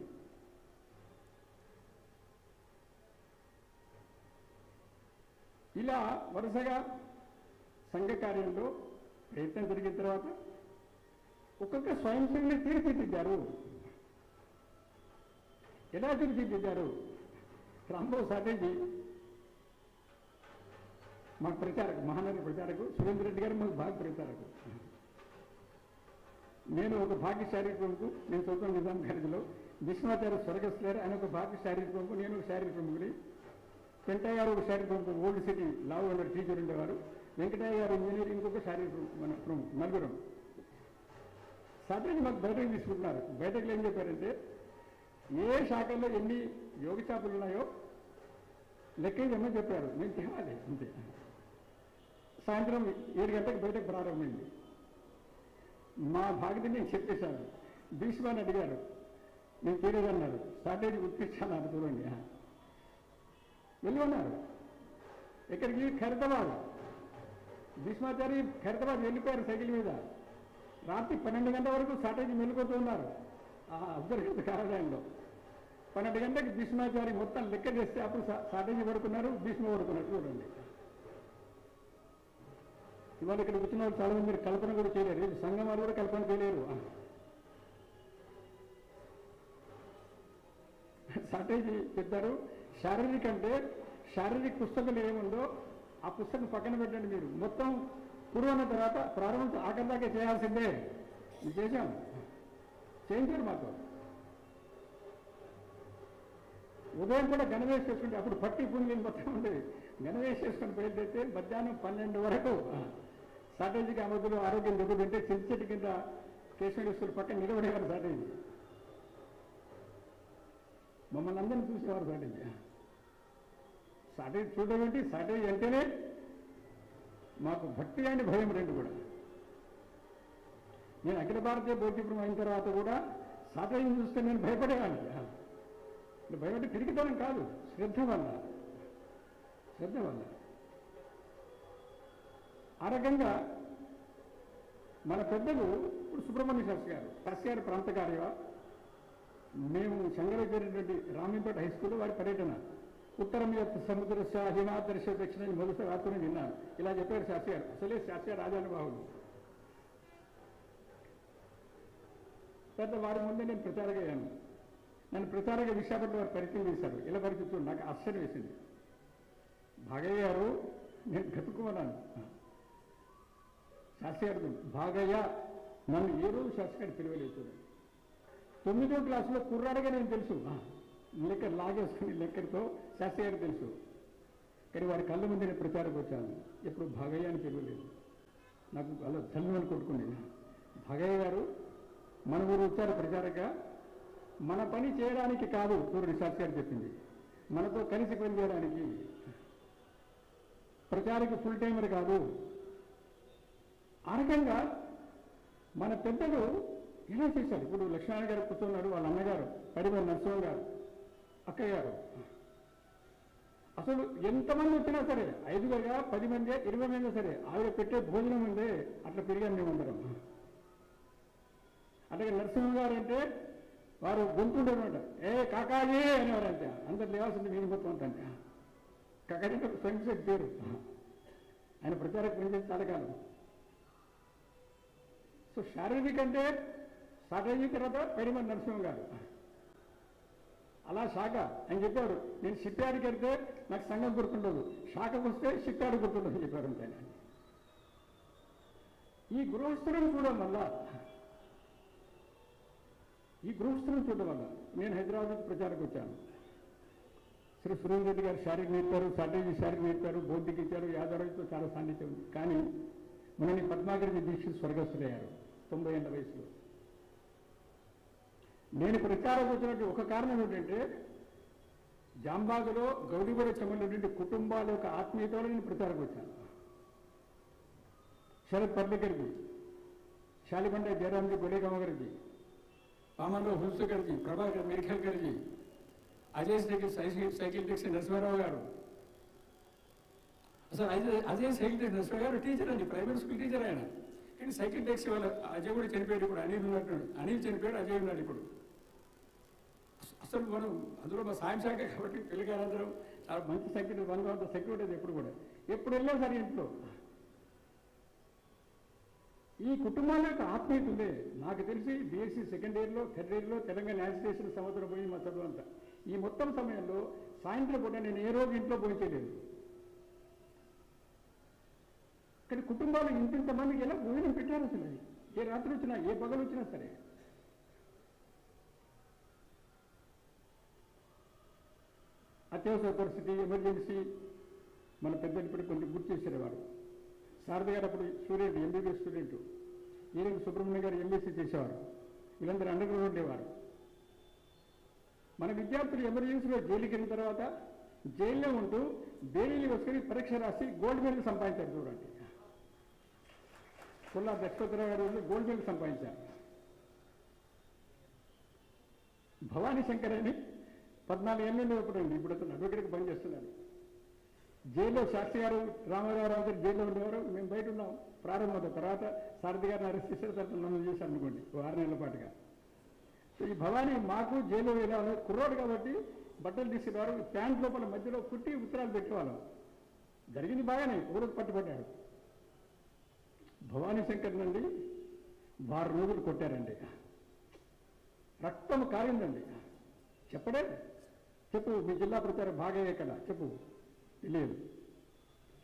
ఇలా వరుసగా సంఘ కార్యంలో ప్రయత్నం జరిగిన తర్వాత ఒక్కొక్క స్వయం సంఘాన్ని తీర్చిదిద్దారు. ఎలా తీర్చిదిద్దారు? రాంబాబు సాటేజీ మాకు ప్రచారకు, మహానగర ప్రచారకు, సురేంద్ర రెడ్డి గారు మాకు బాగా ప్రచారకు. నేను ఒక భాగ్య శారీరక ప్రముఖు, నేను చదువుతున్న నిజాం కాలేజీలో. విశ్వనాచార్య స్వర్గస్థ్ గారు ఆయన ఒక భాగ్య శారీరక ప్రముఖు, నేను ఒక శారీరక ప్రముఖుడి. వెంకటయ్య గారు ఒక శారీరక ప్రముఖు, ఓల్డ్ సిటీ లావు అన్నారు టీచర్ ఉండేవారు. వెంకటయ్య గారు ఇంజనీర్, ఇంకొక శారీరక ప్రముఖు, నలుగురం. సాటర్డే మాకు బయటకు తీసుకుంటున్నారు. బయటకు ఏం చెప్పారంటే ఏ శాఖల్లో ఎన్ని యోగ చేపలు ఉన్నాయో లెక్కేయమని చెప్పారు. మేము తేవాలి అంతే. సాయంత్రం 7 గంటలకు బయటకు ప్రారంభమైంది. మా బాధ్యత నేను చెప్పేశాను. భీష్మాని అడిగారు, నేను తెలియదన్నారు. సాటర్డే ఉత్పించాను చూడండి. వెళ్ళున్నారు. ఎక్కడికి? ఖైరతాబాద్. భీష్మాచారి ఖైరతాబాద్ వెళ్ళిపోయారు సైకిల్ మీద. రాత్రి 12 గంటల వరకు సాటర్డే మెలుగుతూ ఉన్నారు అబ్జర్వేషన్ కార్యాలయంలో. 12 గంటలకు భీష్మాచారి మొత్తం లెక్క చేస్తే అప్పుడు సాటర్డే పడుకున్నారు, భీష్మ పడుకున్నారు. చూడండి, ఇవాళ ఇక్కడ వచ్చిన వాళ్ళు చాలా మంది మీరు కల్పన కూడా చేయలేరు. సంఘం వాళ్ళు కూడా కల్పన చేయలేరు. సాటర్డే చెప్పారు, శారీరక అంటే శారీరక పుస్తకాలు ఏముందో ఆ పుస్తకం పక్కన పెట్టండి. మీరు మొత్తం పూర్వన్న తర్వాత ప్రారంభం ఆఖరి దాకా చేయాల్సిందే. ఇది చేశాం, చేయించారు మాకు. ఉదయం కూడా గణవేష్ చేసుకుంటే అప్పుడు పట్టి పుణ్యం మొత్తం ఉండేది. గణవేష్ చేసుకుని బయలుదేరితే మధ్యాహ్నం 12 వరకు సాటర్జీకి ఆ మధ్యలో ఆరోగ్యం దెబ్బతింటే చెట్టు చెట్టు కింద కేశవేశ్వరుడు పక్కన నిలబడేవారు సాటర్జీ. మమ్మల్ని అందరినీ చూసేవారు సాటర్జీ. సాటర్జీ చూడడం ఏంటి? సాటర్జీ అంటేనే మాకు భక్తి అండ్ భయం రెండు కూడా. నేను అఖిల భారతీయ బౌద్ధికం అయిన తర్వాత కూడా సాటర్జీని చూస్తే నేను భయపడేవాడిని. భయపడి తిరిగితనం కాదు, శ్రద్ధ వల్ల. శ్రద్ధ వల్ల ఆ రకంగా మన పెద్దలు ఇప్పుడు సుబ్రహ్మణ్య శాస్త్రి గారు, శాస్త్రి గారి ప్రాంత కార్య, మేము శంకరాచార్య రామీపేట హై స్కూల్లో వారి పర్యటన. ఉత్తరం యొక్క సముద్ర హిమాదర్శ దక్షిణ మొదటి రాత్రి విన్నాను. ఇలా చెప్పారు శాస్త్రి గారు. అసలే శాస్త్రి గారు రాజానుభావులు. తర్వాత వారి ముందే నేను ప్రచారంగా అయ్యాను. నన్ను ప్రచారంగా విశాఖపట్నం వారు పరిచయం చేశారు. ఇలా పరిస్థితులు నాకు ఆశ్చర్యం వేసింది. భాగయ్య గారు నేను గతుక్కున్నాను. శాస్త్రి గారు భాగయ్య నన్ను ఏ రోజు శాస్త్రి గారు పిలవలేదు చూడండి. 9వ క్లాసులో కుర్రాడుగా నేను తెలుసు, లెక్క లాగేసుకుని లెక్కతో శాస్త్రి గారు తెలుసు. కానీ వారి కళ్ళ ముందు నేను ప్రచారకు వచ్చాను. ఎప్పుడు భాగయ్య అని పిలవలేదు. నాకు అలా తల్లి కొట్టుకునేది. భాగయ్య గారు మన ఊరు వచ్చారు ప్రచారంగా. మన పని చేయడానికి కాదు చూడండి శాస్త్రి గారు చెప్పింది, మనతో కలిసి పని చేయడానికి. ప్రచారికి ఫుల్ టైమర్ కాదు. ఆ రకంగా మన పెద్దలు ఇలా చేశారు. ఇప్పుడు లక్ష్మణ గారు కూర్చున్నాడు, వాళ్ళ అన్నగారు పరిమళ నరసింహ గారు, అక్కయ్య గారు. అసలు ఎంతమంది వచ్చినా సరే 5గా 10 మంది 20 మంది సరే ఆవిడ పెట్టే భోజనం ఉందే అట్లా పెరిగాం మేమందరం. అట్లాగే నరసింహ గారు అంటే వారు గొంతుండేవాడు, ఏ కాకాజీ అనేవారు. అంతే అందరు లేవాల్సింది మీరు మొత్తం అంతే. కాకాజీ సంక్షేప్ పేరు. ఆయన ప్రచారకు పనిచేసి చాలా కాలం. సో శారీరక అంటే సాటజీ తర్వాత పరిమళ నరసింహ గారు అలా శాఖ అని చెప్పారు. నేను షిప్యార్డ్కి వెళ్తే నాకు సంఘం గుర్తుండదు, శాఖకు వస్తే షిప్యార్డ్ గుర్తుండదు అని చెప్పారు. అంతే. ఈ గృహస్థులను చూడడం వల్ల నేను హైదరాబాద్ ప్రచారకు వచ్చాను. శ్రీ సురేంద్ర రెడ్డి గారు శారీరక నేర్పారు, సాటజీ శారీరక నేర్పారు, బౌద్ధికి ఇచ్చారు, యాదవరాజుతో చాలా సాన్నిధ్యం ఉంది. కానీ మనని పద్మాకర్ దీక్షిత్ స్వర్గస్థులయ్యారు 90 ఏళ్ల వయసులో. నేను ప్రచారం వచ్చినట్టు ఒక కారణం ఏంటంటే జాంబాగులో గౌరీగూడ చెమ్మల కుటుంబాల యొక్క ఆత్మీయతలో నేను ప్రచారం వచ్చాను. శరత్ పర్లేకర్జీ, శాలిబండ జయరామ్జీ గొడేగామ గారిజీ, వామన్రావు హుల్సుకర్జీ, ప్రభాకర్ మేర్ఖల్కర్జీ, అజయ్ సైకిల్ టాక్సీ నరసింహారావు గారు. అసలు అజయ్ సైకిల్ టాక్సీ నరసింహారావు గారు టీచర్ అండి, ప్రైవేట్ స్కూల్ టీచర్ ఆయన. కానీ సైకిల్ టాక్సీ వాళ్ళ అజయ్ కూడా చనిపోయాడు. ఇప్పుడు అనిల్ ఉన్నట్టున్నాడు, అనిల్ చనిపోయాడు, అజయ్ ఉన్నాడు ఇప్పుడు. అసలు మనం అందులో మా సాయం శాఖ కాబట్టి పిల్లగారందరం చాలా మంచి సెక్యూరిటీ, 1 సెక్యూరిటీ ఎప్పుడు వెళ్ళాం సార్ ఇంట్లో. ఈ కుటుంబాల యొక్క ఆత్మీయత ఉందే. నాకు తెలిసి బీఎస్సీ సెకండ్ ఇయర్లో 3rd ఇయర్లో తెలంగాణ యాజిటేషన్ సంవత్సరం పోయి మా చదువు అంతా. ఈ మొత్తం సమయంలో సాయంత్రం పూట నేను ఏ రోజు ఇంట్లో పోయించలేదు. కానీ కుటుంబాలు ఇంతమందికి ఎలా భోజనం పెట్టారు అసలు. ఏ రాత్రి వచ్చినా ఏ పగలు వచ్చినా సరే. అత్యవసర పరిస్థితి, ఎమర్జెన్సీ మన పెద్దలు ఇప్పుడు కొంచెం గుర్తు చేసేవారు. శారద గారు అప్పుడు స్టూడెంట్, ఎంబీబీఎస్ స్టూడెంట్. ఈయన సుబ్రహ్మణ్య గారు ఎంబీసీ చేసేవారు. వీళ్ళందరూ అండర్గ్రౌండ్ ఉండేవారు. మన విద్యార్థులు ఎమర్జెన్సీలో జైలుకి వెళ్ళిన తర్వాత జైల్లో ఉంటూ బెయిల్ వస్తుంది, పరీక్ష రాసి గోల్డ్ మెడల్ సంపాదించారు. చూడండి, కొల్లా దక్షోత్తరావు గారు గోల్డ్ మెడల్ సంపాదించారు. భవానీ శంకర్ అని 14 ఏళ్ళలో ఇప్పుడు అతను అడ్వకేట్కి పనిచేస్తున్నారు. జైల్లో శాస్త్రి గారు, రామారావు గారు జైల్లో ఉండేవారు. మేము బయట ఉన్నాం ప్రారంభం. తర్వాత సారథి గారిని అరెస్ట్ చేశారు, తర్వాత నన్ను చేశారు అనుకోండి 6 నెలల పాటుగా. సో ఈ భవానీ మాకు జైల్లో వెళ్ళాలి, కుర్రోడు కాబట్టి బట్టలు తీసుకురారు, ప్యాంట్ లోపల మధ్యలో కుట్టి ఉత్తరాలు పెట్టేవాళ్ళం. జరిగింది బాగానే, ఊరికి పట్టుబడ్డాడు. భవానీ శంకర్ నుండి 6 రోజులు కొట్టారండి. రక్తం కారిందండి. చెప్పడే, చెప్పు మీ జిల్లా ప్రచారం భాగయ్య ఎక్కడ చెప్పు, తెలియదు.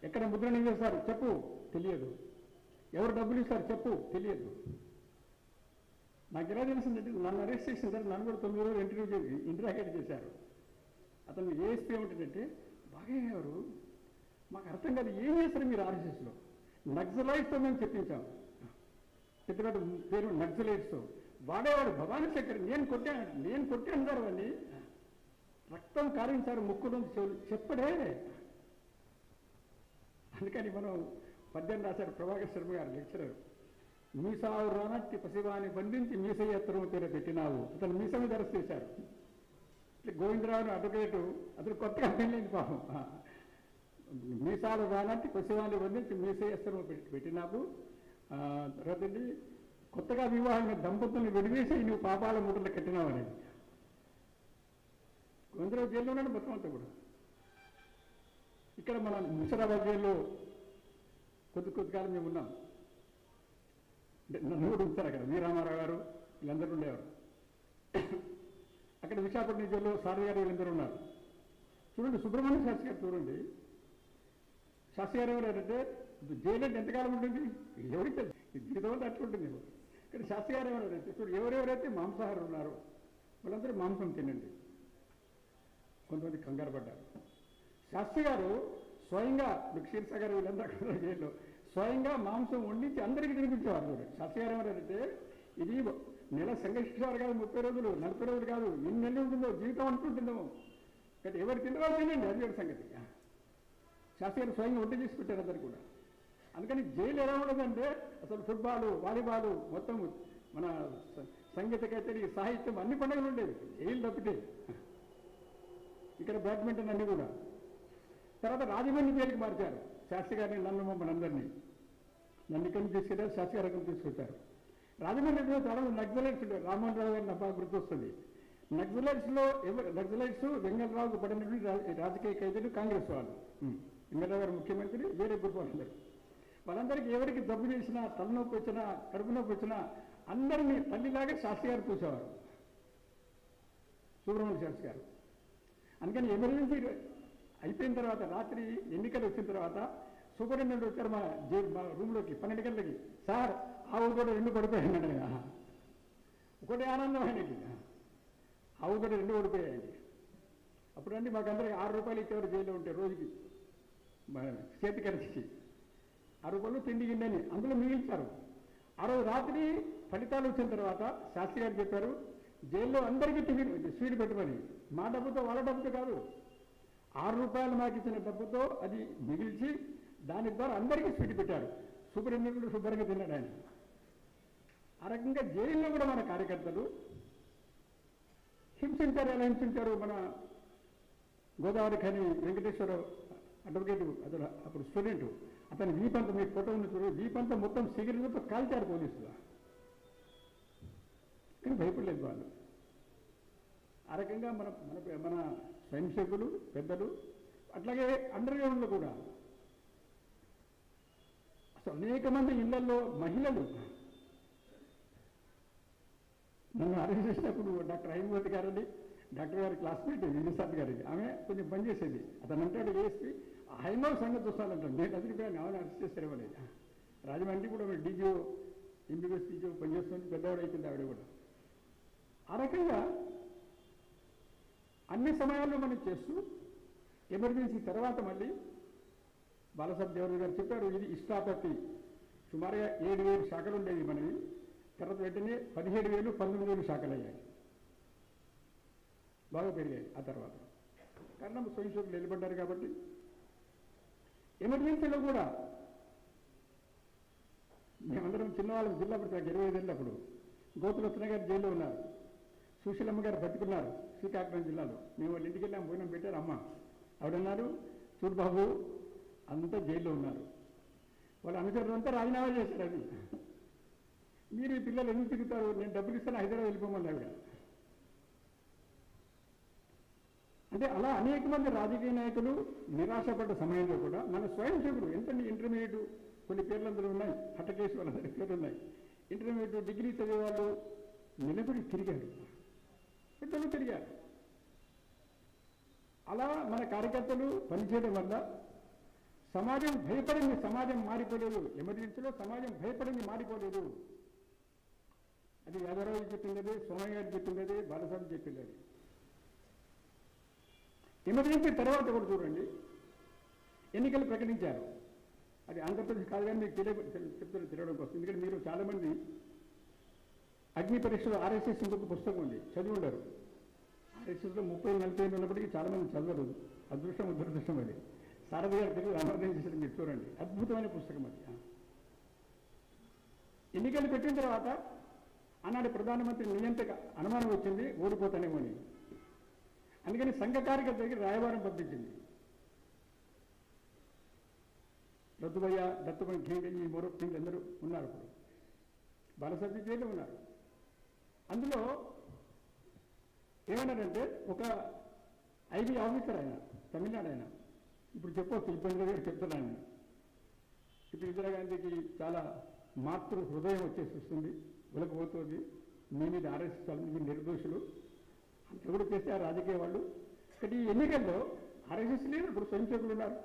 ఎక్కడ ముద్రణ చేశారు చెప్పు, తెలియదు. ఎవరు డబ్బులు ఇస్తారు చెప్పు, తెలియదు. నాకు ఎలా తెలిసిందంటే నన్ను అరెస్ట్ చేసిన తర్వాత నన్ను కూడా 9 రోజులు ఇంటరాగేట్ చేశారు. అతను ఏఎస్పీ ఏమిటంటే, భాగయ్య గారు మాకు అర్థం కాదు, ఏం చేస్తారు మీరు ఆర్ఎస్ఎస్లో? నక్సలైట్స్తో మేము చెప్పించాం. చెప్పినట్టు పేరు నక్సలైట్స్తో వాడేవాడు భవానీ శంకర్. నేను కొట్టాను సార్ వాడిని, రక్తం కారించారు ముక్కు నుంచి చెవులు, చెప్పడే. అందుకని మనం పద్యం రాశారు ప్రభాకర్ శర్మ గారు లెక్చరర్. మీసావు రానట్టి పసివాని బంధించి మీసయ్యత్తరం పేరు పెట్టినావు. అతను మీస మీద అరెస్ట్ చేశారు. గోవిందరావు అడ్వకేటు, అతను కొత్తగా పెళ్ళింది పాపం. మీసాలు రానట్టి పసివాన్ని బంధించి మీసయ్యత్తరం పెట్టినావు. తర్వాత కొత్తగా వివాహమైన దంపతుల్ని విడివేసి నువ్వు పాపాల మూటలు కట్టినావు అనేది. గోవిందరావు జైల్లో ఉన్నాడు మొత్తం అంతా కూడా. ఇక్కడ మన ముషరాబాద్ జైల్లో కొద్ది కాలం మేము ఉన్నాం. నన్ను కూడా ఉంచారు అక్కడ. వీరామారావు గారు వీళ్ళందరూ ఉండేవారు. అక్కడ విశాఖపట్నం జైల్లో సారథి గారు వీళ్ళందరూ ఉన్నారు. చూడండి, సుబ్రహ్మణ్య శాస్త్రి గారు చూడండి, శాస్త్రి గారు ఎవరంటే జైలు అంటే ఎంతకాలం ఉంటుంది ఎవరికి తెలుసు జీవితం అంతా అట్లా ఉంటుంది కానీ శాస్త్రి గారు ఎవరంటే ఇప్పుడు ఎవరెవరైతే మాంసాహారం ఉన్నారో వాళ్ళందరూ మాంసం తినండి, కొంతమంది కంగారు పడ్డారు. శాస్త్రి గారు స్వయంగా క్షీరసాగర్ వీళ్ళందరూ జైల్లో స్వయంగా మాంసం వండించి అందరికీ తినిపించేవారు. చూడండి శాస్త్రి గారు ఎవరంటే ఇది నెల సంఘర్షించారు కాదు, 30 రోజులు 40 రోజులు కాదు, ఎన్ని నెలలు ఉంటుందో జీవితం అనుకుంటుందో, కానీ ఎవరు తినవాళ్ళు తినండి, అది వేరే సంగతి. శాస్త్రి గారు స్వయంగా వంట చేసి పెట్టారు అందరు కూడా. అందుకని జైలు ఎలా ఉండదంటే అసలు ఫుట్బాల్, వాలీబాల్, మొత్తం మన సంగీత కచేరీ, సాహిత్యం అన్ని పండుగలు ఉండేవి జైలు తప్పితే. ఇక్కడ బ్యాడ్మింటన్ అన్నీ కూడా. తర్వాత రాజమండ్రి జైలుకి మార్చారు శాస్త్రి గారిని, నన్ను మమ్మల్ని అందరినీ. నన్ను ఇక్కడి నుంచి తీసుకెళ్ళారు, శాస్త్రి గారు అక్కడికి తీసుకొచ్చారు. రాజమండ్రిలో చాలా నక్సలైట్స్ ఉండేవి. రామ్మోహన్ రావు గారిని బాగా గుర్తొస్తుంది. నక్సలైట్స్ వెంగళరావుకు పడినటువంటి రాజకీయ ఖైదీలు కాంగ్రెస్ వాళ్ళు. వెంగళరావు గారు ముఖ్యమంత్రి, వేరే గ్రూప్ వాళ్ళందరూ. వాళ్ళందరికీ ఎవరికి జబ్బు చేసినా, తలనొప్పి వచ్చినా, కడుపు నొప్పి వచ్చినా అందరినీ తల్లిలాగా శాస్త్రి గారు చూసేవారు, సుబ్రహ్మణ్య శాస్త్రి గారు. అందుకని ఎమర్జెన్సీ అయిపోయిన తర్వాత, రాత్రి ఎన్నికలు వచ్చిన తర్వాత సూపరింటెండెంట్ వచ్చారు మా రూమ్లోకి 12 గంటలకి. సార్ ఆవు కూడా 2 పడిపోయాయండి. ఒకటి ఆనందం ఆయనకి, ఆవు కూడా 2 పడిపోయాయండి. అప్పుడండి మాకు అందరికి 6 రూపాయలు ఇచ్చేవారు జైల్లో ఉంటే రోజుకి, చేతి ఖర్చుకి 6 రూపాయలు తిండి గిన్నెని అందులో మిగిల్చారు. ఆ రోజు రాత్రి ఫలితాలు వచ్చిన తర్వాత శాస్త్రి గారు చెప్పారు, జైల్లో అందరికీ టిఫిన్ స్వీట్ పెట్టమని. మా డబ్బుతో, వాళ్ళ డబ్బుతో కాదు, 6 రూపాయలు మాకు ఇచ్చిన డబ్బుతో అది మిగిల్చి దాని ద్వారా అందరికీ స్వీట్ పెట్టారు. సూపరింటెండెంట్ శుభ్రంగా తిన్నాడు ఆయన. ఆ రకంగా జైల్లో కూడా మన కార్యకర్తలు హింసించారు. ఎలా హింసించారు? మన గోదావరి ఖని వెంకటేశ్వర అడ్వకేటు, అతను అప్పుడు స్టూడెంట్, అతని వీపంతా, మీకు ఫోటో ఉంది చూడు, వీపంతా మొత్తం సిగరెట్లతో కాల్చారు పోలీసులు. కానీ భయపడలేదు వాళ్ళు. ఆ రకంగా మన మన స్వయం సేవకులు, పెద్దలు, అట్లాగే అండర్ గ్రౌండ్లో కూడా అసలు అనేక మంది ఇళ్లలో మహిళలు నన్ను అరెస్ట్ చేసినప్పుడు డాక్టర్ హైమవతి గారని, డాక్టర్ గారి క్లాస్మేట్ విజయసాద్ గారికి, ఆమె కొంచెం పనిచేసేది. అతను అంటాడు ఏఎస్పీ, హైమవ సంగతి వస్తానంటాడు. నేను అదిరిపోయాను, ఆమె అరెస్ట్ చేసేవాళ్ళు. రాజమండ్రి కూడా డీజీఓ, ఎంబీబీఎస్ డీజీఓ పనిచేస్తుంది, పెద్దవాడు అయిపోయింది ఆవిడ కూడా. ఆ రకంగా అన్ని సమయాల్లో మనం చేస్తూ ఎమర్జెన్సీ తర్వాత మళ్ళీ బాలసాహెబ్ దేవర్ గారు చెప్పారు, ఇది ఇష్టాపత్తి. సుమారుగా 7,000 శాఖలు ఉండేవి మనవి. తర్వాత వెంటనే 17,000, 19,000 శాఖలు అయ్యాయి, బాగా పెరిగాయి. ఆ తర్వాత కారణం స్వయం సేవకులు నిలబడ్డారు కాబట్టి. ఎమర్జెన్సీలో కూడా మేమందరం చిన్నవాళ్ళం, జిల్లా ప్రతి 25 ఏళ్ళు అప్పుడు. గోతులత్న గారు జైల్లో ఉన్నారు, సుశీలమ్మ గారు బతుకున్నారు శ్రీకాకుళం జిల్లాలో. మేము వాళ్ళ ఇంటికి వెళ్ళాం, భోజనం పెట్టారు అమ్మ. ఆవిడన్నారు, చూడు బాబు అంతా జైల్లో ఉన్నారు, వాళ్ళ అనుచరులు అంతా రాజీనామా చేశారు. అది మీరు ఈ పిల్లలు ఎందుకు తిరుగుతారు, నేను డబ్బులు ఇస్తాను, హైదరాబాద్ వెళ్ళిపోమని ఆవిడ. అంటే అలా అనేక మంది రాజకీయ నాయకులు నిరాశపడ్డ సమయంలో కూడా మన స్వయం సేవకులు, ఎంతండి ఇంటర్మీడియట్, కొన్ని పేర్లు అందరూ ఉన్నాయి, హఠకేసు వాళ్ళందరి పేర్లు ఉన్నాయి, ఇంటర్మీడియట్ డిగ్రీ చదివే వాళ్ళు నిలబడి తిరిగారు, పెద్దలు తిరిగారు. అలా మన కార్యకర్తలు పనిచేయడం వల్ల సమాజం భయపడింది, సమాజం మారిపోలేదు. ఎమర్జెన్సీలో సమాజం భయపడింది, మారిపోలేదు. అది యాదవరావు చెప్పింది, సోమయ్య గారు చెప్పింది, బాలసాహెబ్ చెప్పింది. ఎమర్జెన్సీ తర్వాత కూడా చూడండి, ఎన్నికలు ప్రకటించారు. అది ఆంధ్రప్రదేశ్ కాదు కానీ మీకు చెప్తారు తిరగడం కోసం. ఎందుకంటే మీరు చాలామంది అగ్ని పరీక్షలు ఆర్ఎస్ఎస్ ఇంకొక పుస్తకం ఉంది, చదివి ఉండరు. ఆర్ఎస్ఎస్లో 30-40 ఏళ్ళు ఉన్నప్పటికీ చాలామంది చదవరు. అదృష్టం దురదృష్టం అది. సారథి గారు తెలుగు అనువాదం చేసిన మీరు చూడండి, అద్భుతమైన పుస్తకం అది. ఎన్నికలు పెట్టిన తర్వాత ఆనాడు ప్రధానమంత్రి నియంత్రక అనుమానం వచ్చింది, ఓడిపోతానేమో అని. అందుకని సంఘ కార్యకర్త దగ్గర రాయబారం పంపించింది. రద్దుబయ్య, దత్తుబయ్య, ఖేండి, ఈ మొరొక్కలు అందరూ ఉన్నారు. ఇప్పుడు బాలసాహెబ్ జైలు ఉన్నారు. అందులో ఏమన్నారంటే, ఒక ఐబీ ఆఫీసర్ ఆయన, తమిళనాడు ఆయన, ఇప్పుడు చెప్పొచ్చు, ఇబ్బంది గారు చెప్తున్నాను. ఇప్పుడు ఇందిరాగాంధీకి చాలా మాతృ హృదయం వచ్చేసి వస్తుంది, వెలకపోతుంది. మీ మీద ఆర్ఎస్ఎస్ మీరు నిర్దోషులు అంత కూడా చేస్తే ఆ రాజకీయ వాళ్ళు. కానీ ఈ ఎన్నికల్లో ఆర్ఎస్ఎస్ లేదు, ఇప్పుడు స్వయం సేవకులు ఉన్నారు.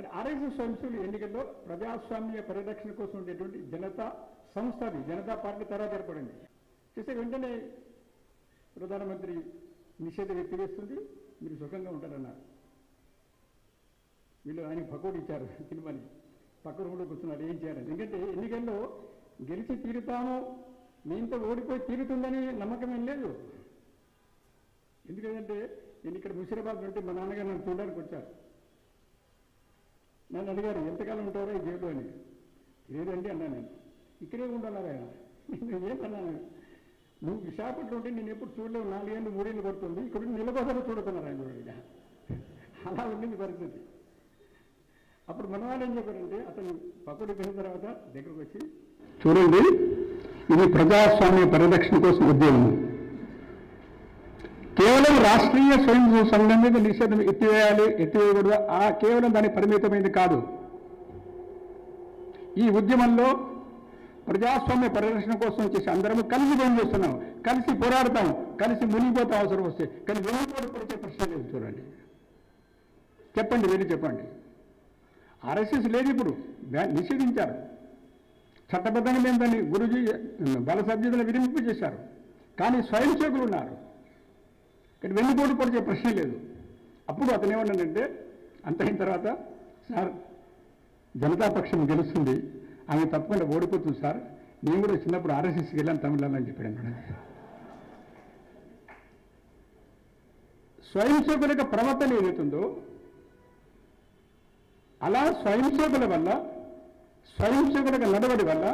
ఇక్కడ ఆర్ఎస్ఎస్ స్వయంసేవకుల ఎన్నికల్లో ప్రజాస్వామ్య పరిరక్షణ కోసం ఉండేటువంటి జనతా సంస్థ, అది జనతా పార్టీ తర్వాత ఏర్పడింది. చేసే వెంటనే ప్రధానమంత్రి నిషేధం ఎత్తివేస్తుంది, మీరు సుఖంగా ఉంటారన్నారు. వీళ్ళు ఆయనకు పకోడీ ఇచ్చారు తినమని, పక్క రూమ్లో కూర్చున్నారు, ఏం చేయాలని. ఎందుకంటే ఎన్నికల్లో గెలిచి తీరుతాము, మీతో ఓడిపోయి తీరుతుందని నమ్మకం ఏం లేదు. ఎందుకంటే నేను ఇక్కడ ముషిరాబాద్ ఉంటే మా నాన్నగారు నన్ను చూడడానికి వచ్చారు. నన్ను అడిగారు, ఎంతకాలం ఉంటారో ఈ జైలు అని. లేదండి అన్నాను. నేను ఇక్కడే ఉంటున్నారు ఆయన. నేను ఏంటన్నాను, నువ్వు విశాఖపట్నం ఉంటే నేను ఎప్పుడు చూడలేవు, 4 ఏళ్ళు 3 ఏళ్ళు పడుతుంది, ఇక్కడ నిలబోసారి చూడుతున్నారు ఆయన కూడా. అలా ఉండింది పరిస్థితి. అప్పుడు మన వాళ్ళు ఏం చెప్పారంటే, అతను పక్కడు తిన్న తర్వాత దగ్గరకు వచ్చి, చూడండి ఇది ప్రజాస్వామ్య పరిరక్షణ కోసం ఉద్యమం, కేవలం రాష్ట్రీయ స్వయం సంఘం మీద నిషేధం ఎత్తివేయాలి, ఎత్తివేయకూడదు, కేవలం దానికి పరిమితమైంది కాదు. ఈ ఉద్యమంలో ప్రజాస్వామ్య పరిరక్షణ కోసం చేసి అందరము కలిసి పని చేస్తున్నాం, కలిసి పోరాడతాం, కలిసి మునిగిపోతాం అవసరం వస్తే. కానీ వెనుకోడిపడితే ప్రశ్న లేదు. చూడండి, చెప్పండి, వెళ్ళి చెప్పండి. ఆర్ఎస్ఎస్ లేదు, ఇప్పుడు నిషేధించారు చట్టబద్ధంగా. మేము దాన్ని గురుజీ బల సభ్యులను విరింపు చేశారు. కానీ స్వయం సేవకులు ఉన్నారు, కానీ వెన్నుపోటు పడిచే ప్రశ్న లేదు. అప్పుడు అతను ఏమన్నాడంటే, అంత అయిన తర్వాత, సార్ జనతాపక్షం గెలుస్తుంది, ఆమె తప్పకుండా ఓడిపోతుంది సార్, నేను కూడా చిన్నప్పుడు ఆర్ఎస్ఎస్కి వెళ్ళాను తమిళనాడు అని చెప్పాడు అన్నాడు. స్వయం సేవకుల యొక్క ప్రవర్తన ఏదైతుందో, అలా స్వయం సేవకుల వల్ల, స్వయం సేవకుల నడవడి వల్ల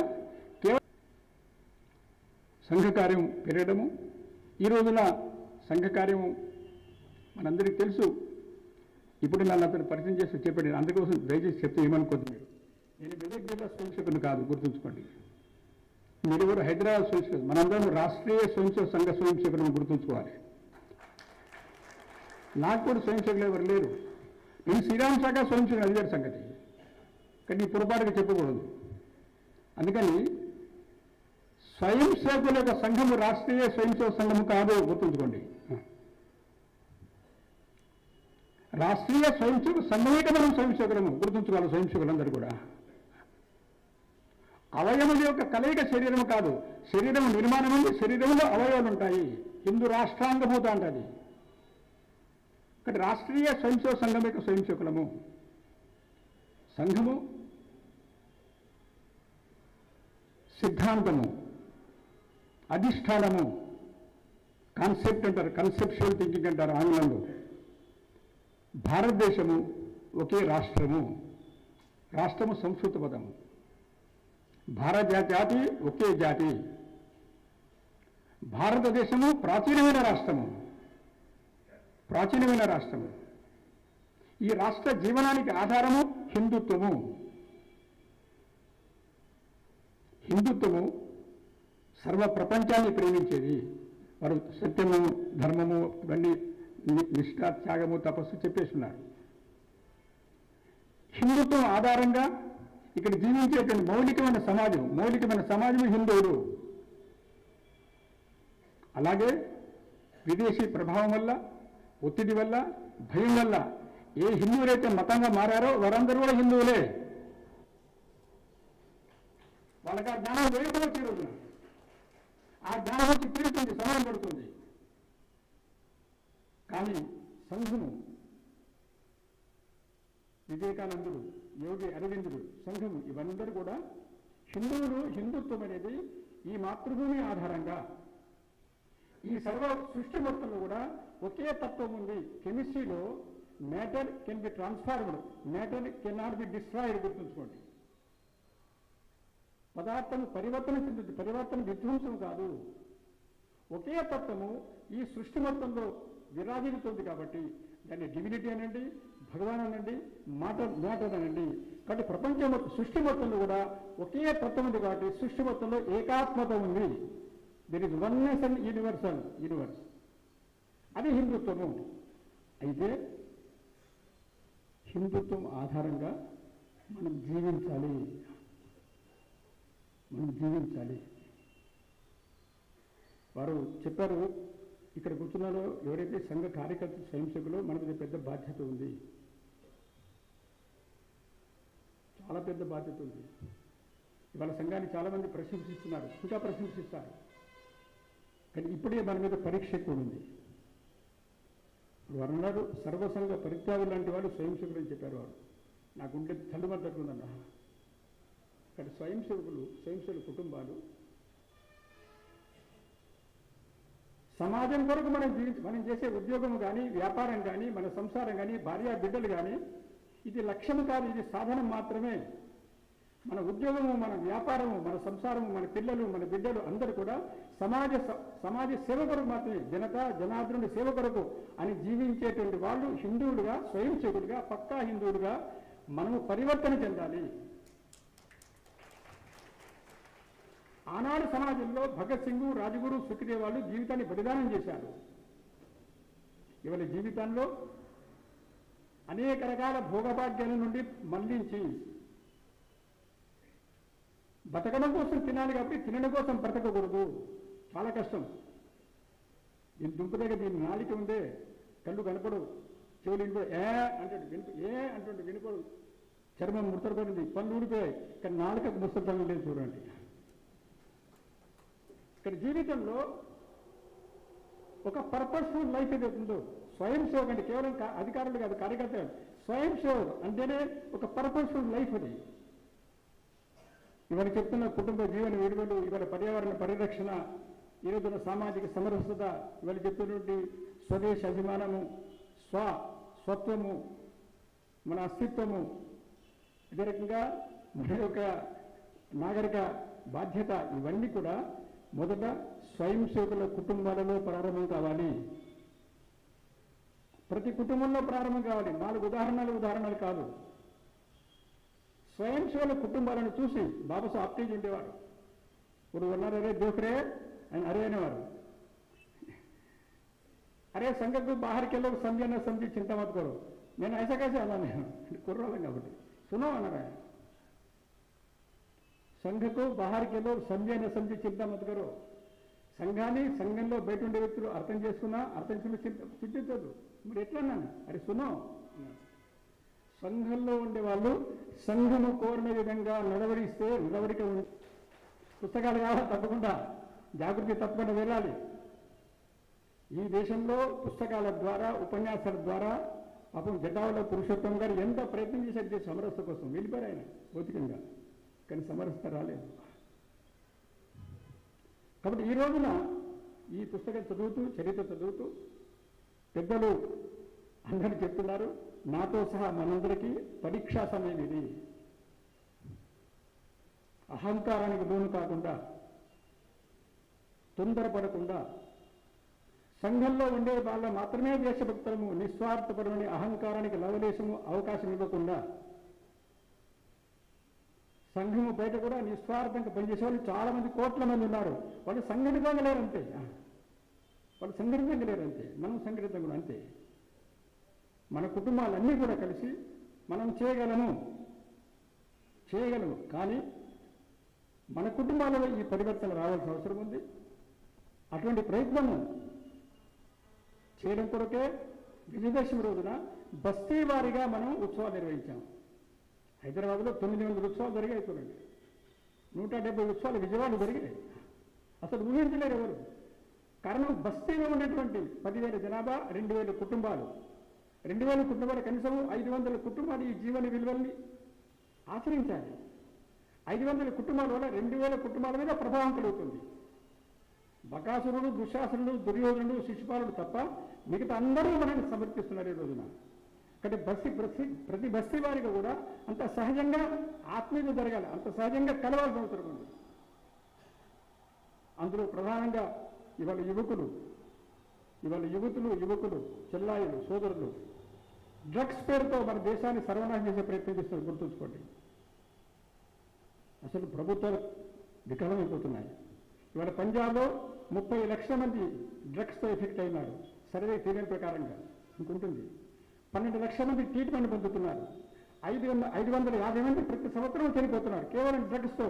కేవలం సంఘకార్యం పెరగడము. ఈ రోజున సంఘకార్యము మనందరికీ తెలుసు. ఇప్పుడు నన్ను అతను పరిచయం చేసి చెప్పండి, అందుకోసం దయచేసి చెప్తే ఏమనుకోద్దు మీరు. నేను మెదక్ జిల్లా స్వయంసేవకుని కాదు, గుర్తుంచుకోండి. మీరు ఎవరు హైదరాబాద్ స్వయంసేవకులు, మనందరం రాష్ట్రీయ స్వయంసేవక సంఘ స్వయంసేవకులను గుర్తుంచుకోవాలి. నాకు కూడా స్వయంసేవకులు ఎవరు లేరు. నేను శ్రీరామ్ శాఖ స్వయంసేవకులు అడిగారు సంగతి, కానీ ఈ పొరపాటుగా చెప్పకూడదు. అందుకని స్వయం సేవకుల యొక్క సంఘము రాష్ట్రీయ స్వయంసేవక సంఘము కాదు, గుర్తుంచుకోండి. రాష్ట్రీయ స్వయంసేవక సంఘమే మనం స్వయంసేవకులము, గుర్తుంచుకోవాలి. స్వయంసేవకులందరూ కూడా అవయముల యొక్క కలయిక శరీరం కాదు. శరీరం నిర్మాణం ఉంది, శరీరంలో అవయవాలు ఉంటాయి. హిందూ రాష్ట్రాంగభూత అంటది. ఇక్కడ రాష్ట్రీయ స్వయంసేవక సంఘం యొక్క స్వయంసేవకులము. సంఘము సిద్ధాంతము, అధిష్టానము, కాన్సెప్ట్ అంటారు, కన్సెప్చువల్ థింకింగ్ అంటారు ఆంగ్లంలో. భారతదేశము ఒకే రాష్ట్రము, రాష్ట్రము సంస్కృత పదము. భారత జాతి ఒకే జాతి. భారతదేశము ప్రాచీనమైన రాష్ట్రము, ప్రాచీనమైన రాష్ట్రము. ఈ రాష్ట్ర జీవనానికి ఆధారము హిందుత్వము. హిందుత్వము సర్వ ప్రపంచాన్ని ప్రేమించేది. వారు సత్యము, ధర్మము, ఇవన్నీ నిష్ఠ, త్యాగము, తపస్సు చెప్పేస్తున్నారు. హిందుత్వం ఆధారంగా ఇక్కడ జీవించేటువంటి మౌలికమైన సమాజం హిందువులు. అలాగే విదేశీ ప్రభావం వల్ల, ఒత్తిడి వల్ల, భయం వల్ల ఏ హిందువులైతే మతంగా మారారో వారందరూ కూడా హిందువులే. వాళ్ళకి ఆ జ్ఞానం వేయకుండా తీరుతుంది. ఆ జ్ఞానం వచ్చి తీరుతుంది, సమయం పడుతుంది. కానీ సంఘము, వివేకానందుడు, యోగి అరవిందుడు, సంఘము, ఇవన్నీ కూడా హిందువులు. హిందుత్వం అనేది ఈ మాతృభూమి ఆధారంగా ఈ సర్వ సృష్టి మొత్తంలో కూడా ఒకే తత్వం ఉంది. కెమిస్ట్రీలో matter can be transformed, matter can not be destroyed. గుర్తుంచుకోండి, పదార్థం పరివర్తన చెందుతుంది, పరివర్తన విధ్వంసం కాదు. ఒకే తత్వము ఈ సృష్టి మొత్తంలో విరాజిల్లుతుంది. కాబట్టి దాన్ని డివినిటీ అనండి, భగవాన్ అనండి, మ్యాటర్ అనండి. కాబట్టి ప్రపంచం సృష్టి మొత్తంలో కూడా ఒకే తత్వం ఉంది. కాబట్టి సృష్టి మొత్తంలో ఏకాత్మత ఉంది. There is oneness and universe. అది హిందుత్వము. అయితే హిందుత్వం ఆధారంగా మనం జీవించాలి. వారు చెప్పారు, ఇక్కడ కూర్చున్నారో ఎవరైతే సంఘ కార్యకర్త స్వయంసేవకులో మనకు పెద్ద బాధ్యత ఉంది. చాలా పెద్ద బాధ్యత ఉంది. ఇవాళ సంఘాన్ని చాలామంది ప్రశంసిస్తున్నారు, ఇంకా ప్రశంసిస్తారు. కానీ ఇప్పుడే మన మీద పరీక్ష ఎక్కువ ఉంది. వారు అన్నారు సర్వసంగ పరిత్యాగులు లాంటి వాళ్ళు స్వయం సేవకులు అని చెప్పారు. వారు నాకు ఉండే తల్లిదండ్రులన్న కానీ స్వయం సేవకుల కుటుంబాలు సమాజం కొరకు మనం చేసే ఉద్యోగం కానీ, వ్యాపారం కానీ, మన సంసారం కానీ, భార్య బిడ్డలు కానీ ఇది లక్ష్యం కాదు, ఇది సాధనం మాత్రమే. మన ఉద్యోగము, మన వ్యాపారము, మన సంసారము, మన పిల్లలు, మన బిడ్డలు అందరూ కూడా సమాజ సేవ కొరకు మాత్రమే, జనార్దనుడి సేవ కొరకు అని జీవించేటువంటి వాళ్ళు హిందువులుగా, స్వయం సేవకులుగా, పక్కా హిందువులుగా మనము పరివర్తన చెందాలి. ఆనాడు సమాజంలో భగత్ సింగ్, రాజగురు, సుఖదేవ్ వాళ్ళు జీవితాన్ని బలిదానం చేశారు. ఇవాళ జీవితంలో అనేక రకాల భోగభాగ్యాల నుండి మళ్లించి బతకడం కోసం తినాలి కాబట్టి తినడం కోసం బ్రతకకూడదు. చాలా కష్టం. దీని దుంపు దగ్గర దీని నాలిక ఉందే, కళ్ళు కనపడు, చెవులు వినపడు, అంటుంటే వినపడు, చర్మం ముడతపడింది, పళ్ళు ఊడిపోయాయి, కానీ నాలుకకు ముస్తకం లేదు. చూడండి, ఇక్కడ జీవితంలో ఒక పర్పస్ఫుల్ లైఫ్ ఏదైతుందో, స్వయం సేవకు అంటే కేవలం అధికారులు కాదు, కార్యకర్తలు, స్వయం సేవకు అంటేనే ఒక పర్పస్ఫుల్ లైఫ్ అది. ఇవాళ చెప్తున్న కుటుంబ జీవన విలువలు, ఇవాళ పర్యావరణ పరిరక్షణ, ఈరోజున సామాజిక సమరసత, ఇవాళ చెప్తున్నటువంటి స్వదేశ అభిమానము, స్వత్వము, మన అస్తిత్వము, ఇదే రకంగా మన యొక్క నాగరిక బాధ్యత, ఇవన్నీ కూడా మొదట స్వయం సేవకుల కుటుంబాలలో ప్రారంభం కావాలి. ప్రతి కుటుంబంలో ప్రారంభం కావాలి. 4 ఉదాహరణలు కాదు. స్వయం సేవల కుటుంబాలను చూసి బాబాసాహెబ్ ఆప్టేజ్ ఉండేవారు. ఇప్పుడు ఉన్నారు, అరే దోకరే అని అరే అనేవారు. అరే సంఘకు బాహర్కి లోग समझे ना समझे चिंता मत करो, నేను ऐसा कैसे అలా నేను కుర్రోళ్ళం కాబట్టి సునో అన్నారు. సంఘకు బాహర్కి లోग समझे ना समझे चिंता मत करो. సంఘాన్ని, సంఘంలో బయట ఉండే వ్యక్తులు అర్థం చేసుకున్నా అర్థం చింతించదు. మరి ఎట్లా అన్నాను, అరే సునో. సంఘంలో ఉండే వాళ్ళు సంఘము కోరిన విధంగా నడవడిక పుస్తకాలు కావాలి, తప్పకుండా జాగృతి తప్పకుండా వెళ్ళాలి. ఈ దేశంలో పుస్తకాల ద్వారా, ఉపన్యాసాల ద్వారా పాపం జటావుల పురుషోత్తం గారు ఎంత ప్రయత్నం చేశారు సమరసత కోసం. వెళ్ళిపోయారు ఆయన భౌతికంగా, కానీ సమరసత రాలేదు. కాబట్టి ఈ రోజున ఈ పుస్తకం చదువుతూ, చరిత్ర చదువుతూ పెద్దలు అందరూ చెప్తున్నారు, నాతో సహా మనందరికీ పరీక్షా సమయం ఇది. అహంకారానికి లోను కాకుండా, తొందరపడకుండా, సంఘంలో ఉండే వాళ్ళ మాత్రమే దేశభక్తులము, నిస్వార్థపరమైన అహంకారానికి లవలేశము అవకాశం ఇవ్వకుండా, సంఘము బయట కూడా నిస్వార్థంగా పనిచేసే వాళ్ళు చాలా మంది, కోట్ల మంది ఉన్నారు. వాళ్ళు సంఘటితంగా లేరంతే, మనం సంఘటితంగా అంతే. మన కుటుంబాలన్నీ కూడా కలిసి మనం చేయగలము. కానీ మన కుటుంబాలలో ఈ పరివర్తన రావాల్సిన అవసరం ఉంది. అటువంటి ప్రయత్నము చేయడం కొరకే విజయదశమి రోజున బస్తీ వారీగా మనం ఉత్సవాలు నిర్వహించాం. హైదరాబాద్లో 900 ఉత్సవాలు జరిగాయి. చూడండి, 170 ఉత్సవాలు విజయవాడలో జరిగాయి. అసలు ఊహించలేరు ఎవరు. కారణం బస్తీలో ఉన్నటువంటి 10,000 జనాభా, 2,000 కుటుంబాలు. 2,000 కుటుంబాలు, కనీసం 500 కుటుంబాలు ఈ జీవన విలువల్ని ఆచరించాలి. 500 కుటుంబాల వల్ల 2,000 కుటుంబాల మీద ప్రభావం కలుగుతుంది. బకాసురుడు, దుశ్శాసనుడు, దుర్యోధనుడు, శిశుపాలుడు తప్ప మిగతా అందరూ మనల్ని సమర్పిస్తున్నారు ఈ రోజున. కాబట్టి ప్రతి బస్తీ వారిగా కూడా అంత సహజంగా ఆత్మీయత జరగాలి, అంత సహజంగా కలవాల్సిన అవసరం ఉంది. అందులో ప్రధానంగా ఇవాళ యువకులు, చెల్లాయిలు, సోదరులు డ్రగ్స్ పేరుతో మన దేశాన్ని సర్వనాశనం చేసే ప్రయత్నం చేస్తారు. గుర్తుంచుకోండి. అసలు ప్రభుత్వాలు వికలమైపోతున్నాయి. ఇవాళ పంజాబ్లో 30 లక్షల మంది డ్రగ్స్తో ఎఫెక్ట్ అయినారు. సర్వే తీరిన ప్రకారంగా ఇంకుంటుంది. 12 లక్షల మంది ట్రీట్మెంట్ పొందుతున్నారు. 550 మంది ప్రతి సంవత్సరం చనిపోతున్నారు కేవలం డ్రగ్స్తో.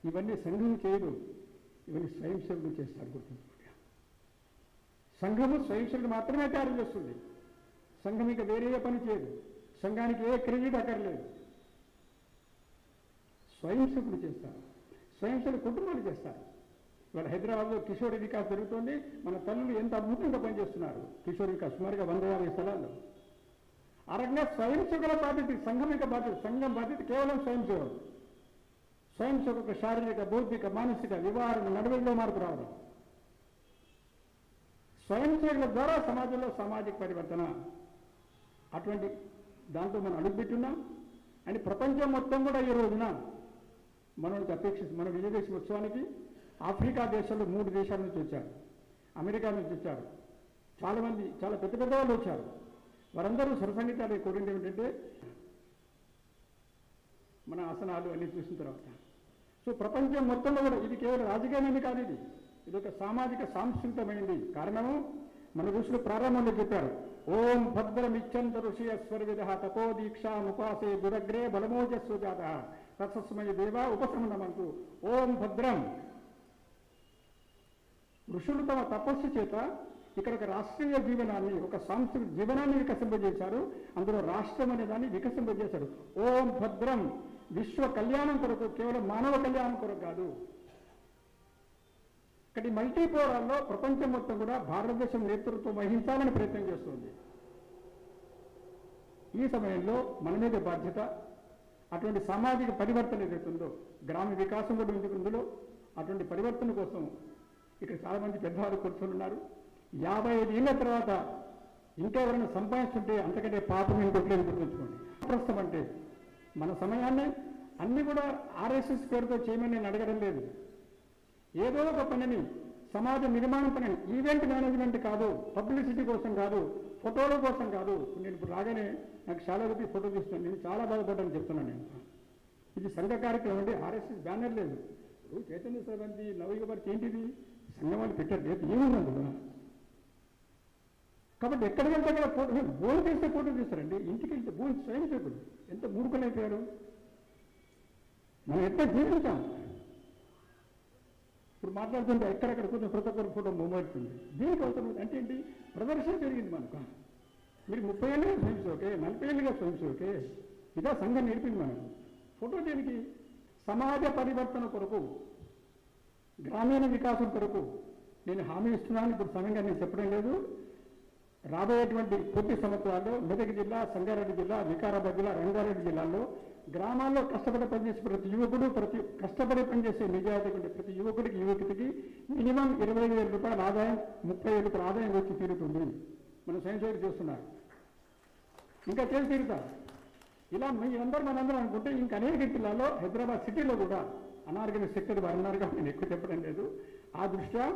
ఇవన్నీ సంఘం చేయదు, ఇవన్నీ స్వయం సేవకులు చేస్తారు. గుర్తుంచుకోండి. సంఘము స్వయం సేవకులు మాత్రమే తయారు చేస్తుంది. సంఘం ఇంకా వేరే పని చేయదు. సంఘానికి ఏ క్రెడిట్ అక్కర్లేదు. స్వయం సేవకులు చేస్తారు, స్వయం సేవక కుటుంబాలు చేస్తారు. ఇవాళ హైదరాబాద్లో కిషోర్ వికాస్ జరుగుతోంది. మన తల్లులు ఎంత అద్భుతంగా పనిచేస్తున్నారు. కిషోర్ వికాస్ సుమారుగా 150 స్థలాల్లో. ఆ రకంగా స్వయం సేవకుల బాధ్యత, సంఘం యొక్క బాధ్యత. సంఘం బాధ్యత కేవలం స్వయం సేవలు. స్వయం సేవకు శారీరక, బౌద్ధిక, మానసిక నివారణ, నడవడిలో మార్పు రావడం. స్వయం సేవకుల ద్వారా సమాజంలో సామాజిక పరివర్తన. అటువంటి దాంతో మనం అడుగుపెట్టున్నాం. అని ప్రపంచం మొత్తం కూడా ఈ రోజున మనల్ని అపేక్షిస్తుంది. మన విజయదశమి ఉత్సవానికి ఆఫ్రికా దేశాల్లో 3 దేశాల నుంచి వచ్చారు, అమెరికా నుంచి వచ్చారు, చాలామంది చాలా పెద్ద పెద్ద వాళ్ళు వచ్చారు. వారందరూ స్వరసంగీతాలు కోరింది ఏమిటంటే మన ఆసనాలు అన్నీ చూసిన తర్వాత. సో ప్రపంచం మొత్తంలో కూడా ఇది కేవలం రాజకీయమైనది కాదు, ఇది ఒక సామాజిక సాంస్కృతికమైనది. కారణము మన ఋషులు ప్రారంభంలో చెప్పారు, ఓం భద్రమిచ్చంత ఋషి అస్వర్విద తపో దీక్షా ముపాసే దురగ్రే బలమోజస్సుజాత తత్సమయ దేవ ఉపశమనమంటూ ఓం భద్రం. ఋషులు తమ తపస్సు చేత ఇక్కడ ఒక రాష్ట్రీయ జీవనాన్ని, ఒక సాంస్కృతిక జీవనాన్ని వికసింపజేశారు. అందులో రాష్ట్రం అనే దాన్ని వికసింపజేశారు. ఓం భద్రం, విశ్వ కళ్యాణం కొరకు, కేవలం మానవ కళ్యాణం కొరకు కాదు. ఇక్కడ మల్టీపోరాల్లో ప్రపంచం మొత్తం కూడా భారతదేశం నేతృత్వం వహించాలని ప్రయత్నం చేస్తుంది. ఈ సమయంలో మన మీద బాధ్యత. అటువంటి సామాజిక పరివర్తన ఏదైతుందో, గ్రామ వికాసం కూడా ఉంది ఇందులో. అటువంటి పరివర్తన కోసం ఇక్కడ చాలామంది పెద్దవారు కూర్చొని ఉన్నారు. 55 ఏళ్ల తర్వాత ఇంకా ఎవరైనా సంపాదించుంటే అంతకంటే పాపం ఇంకొకలేదు గుర్తుంచుకోండి. ప్రస్తుతం అంటే మన సమయాన్ని అన్ని కూడా ఆర్ఎస్ఎస్ పేరుతో చేయమని నేను అడగడం లేదు. ఏదో ఒక పనిని, సమాజ నిర్మాణం పని, ఈవెంట్ మేనేజ్మెంట్ కాదు, పబ్లిసిటీ కోసం కాదు, ఫోటోల కోసం కాదు. నేను ఇప్పుడు రాగానే నాకు చాలా రూపీ ఫోటో తీస్తున్నాను. నేను చాలా బాధపడ్డాను చెప్తున్నాను. నేను ఇది సంఘ కార్యక్రమం అంటే ఆర్ఎస్ఎస్ బ్యానర్ లేదు. ఇప్పుడు చైతన్య సభంతి నవయుగ భారతి ఏంటిది, సంఘం వాళ్ళు పెట్టారు, లేదు ఏముంది అందులో. కాబట్టి ఎక్కడికి వెళ్తే అక్కడ ఫోటో, భోజనం చేస్తే ఫోటో తీస్తారండి. ఇంటికి వెళ్తే భోజనం స్వయం సేవకుడు ఎంత మూర్ఖులైపోయారు. మనం ఎట్లా జీవించాం. ఇప్పుడు మాట్లాడుతుంటే ఎక్కడెక్కడ కొంచెం ప్రతి ఒక్కరు ఫోటో మొబైల్తుంది. దీనికి అవసరం అంటే ఏంటి, ప్రదర్శన జరిగింది మనకు. మీరు 30 ఏళ్ళుగా స్వయం సేవకే, 40 ఏళ్ళుగా స్వయం సేవకే. ఇదా సంఘం నేర్పింది మనకు. ఫోటో దేనికి, సమాజ పరివర్తన కొరకు, గ్రామీణ వికాసం కొరకు నేను హామీ ఇస్తున్నాను. ఇప్పుడు సమయంగా నేను చెప్పడం లేదు. రాబోయేటువంటి కొద్ది సంవత్సరాల్లో మెదక్ జిల్లా, సంగారెడ్డి జిల్లా, వికారాబాద్ జిల్లా, రంగారెడ్డి జిల్లాల్లో గ్రామాల్లో కష్టపడి పనిచేసే ప్రతి యువకుడు, కష్టపడి పనిచేసే నిజాయితీ ప్రతి యువకుడికి, యువకుడికి మినిమం 25,000 రూపాయల ఆదాయం, 30,000 రూపాయల ఆదాయం వచ్చి తీరుతుంది. మనం స్వయం సేవలు చేస్తున్నారు, ఇంకా చేసి తీరుతారు. ఇలా మీరందరూ మనందరూ అనుకుంటే ఇంకా అనేక జిల్లాల్లో, హైదరాబాద్ సిటీలో కూడా అనార్గనైజ్ సెక్టర్ వారు అన్నారు కాబట్టి నేను ఎక్కువ చెప్పడం లేదు. ఆ దృష్ట్యా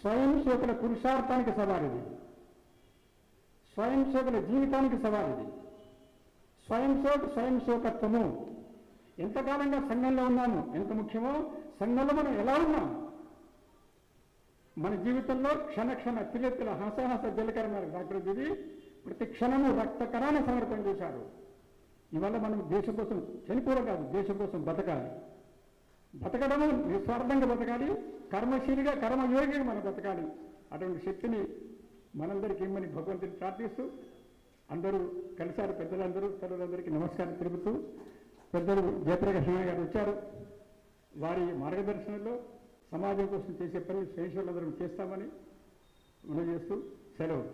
స్వయం సేవకుల పురుషార్థానికి సవాలిది, స్వయం సేవకుల జీవితానికి సవాలిది. స్వయం సేవకత్వము ఎంతకాలంగా సంఘంలో ఉన్నాము, ఎంత ముఖ్యమో సంఘంలో మనం ఎలా ఉన్నాం. మన జీవితంలో క్షణ తిలెత్తుల హంసహంస జలకరణ డాక్టర్ దివి ప్రతి క్షణము రక్తకరాన్ని సమర్పణ చేశారు. ఇవాళ మనం దేశం కోసం చనిపోవడం కాదు, దేశం కోసం బతకాలి. బతకడము నిస్వార్థంగా బతకాలి, కర్మశీలిగా, కర్మయోగిగా మనం బతకాలి. అటువంటి శక్తిని మనందరికీ ఇమ్మని భగవంతుని ప్రార్థిస్తూ, అందరూ కలిశారు, పెద్దలందరూ, తల్లులందరికీ నమస్కారం తెలుపుతూ, పెద్దలు జయప్రకాష్ గారు వచ్చారు. వారి మార్గదర్శనంలో సమాజం కోసం చేసే పనులు స్వయం సేవలందరం చేస్తామని మనం చేస్తూ సెలవు.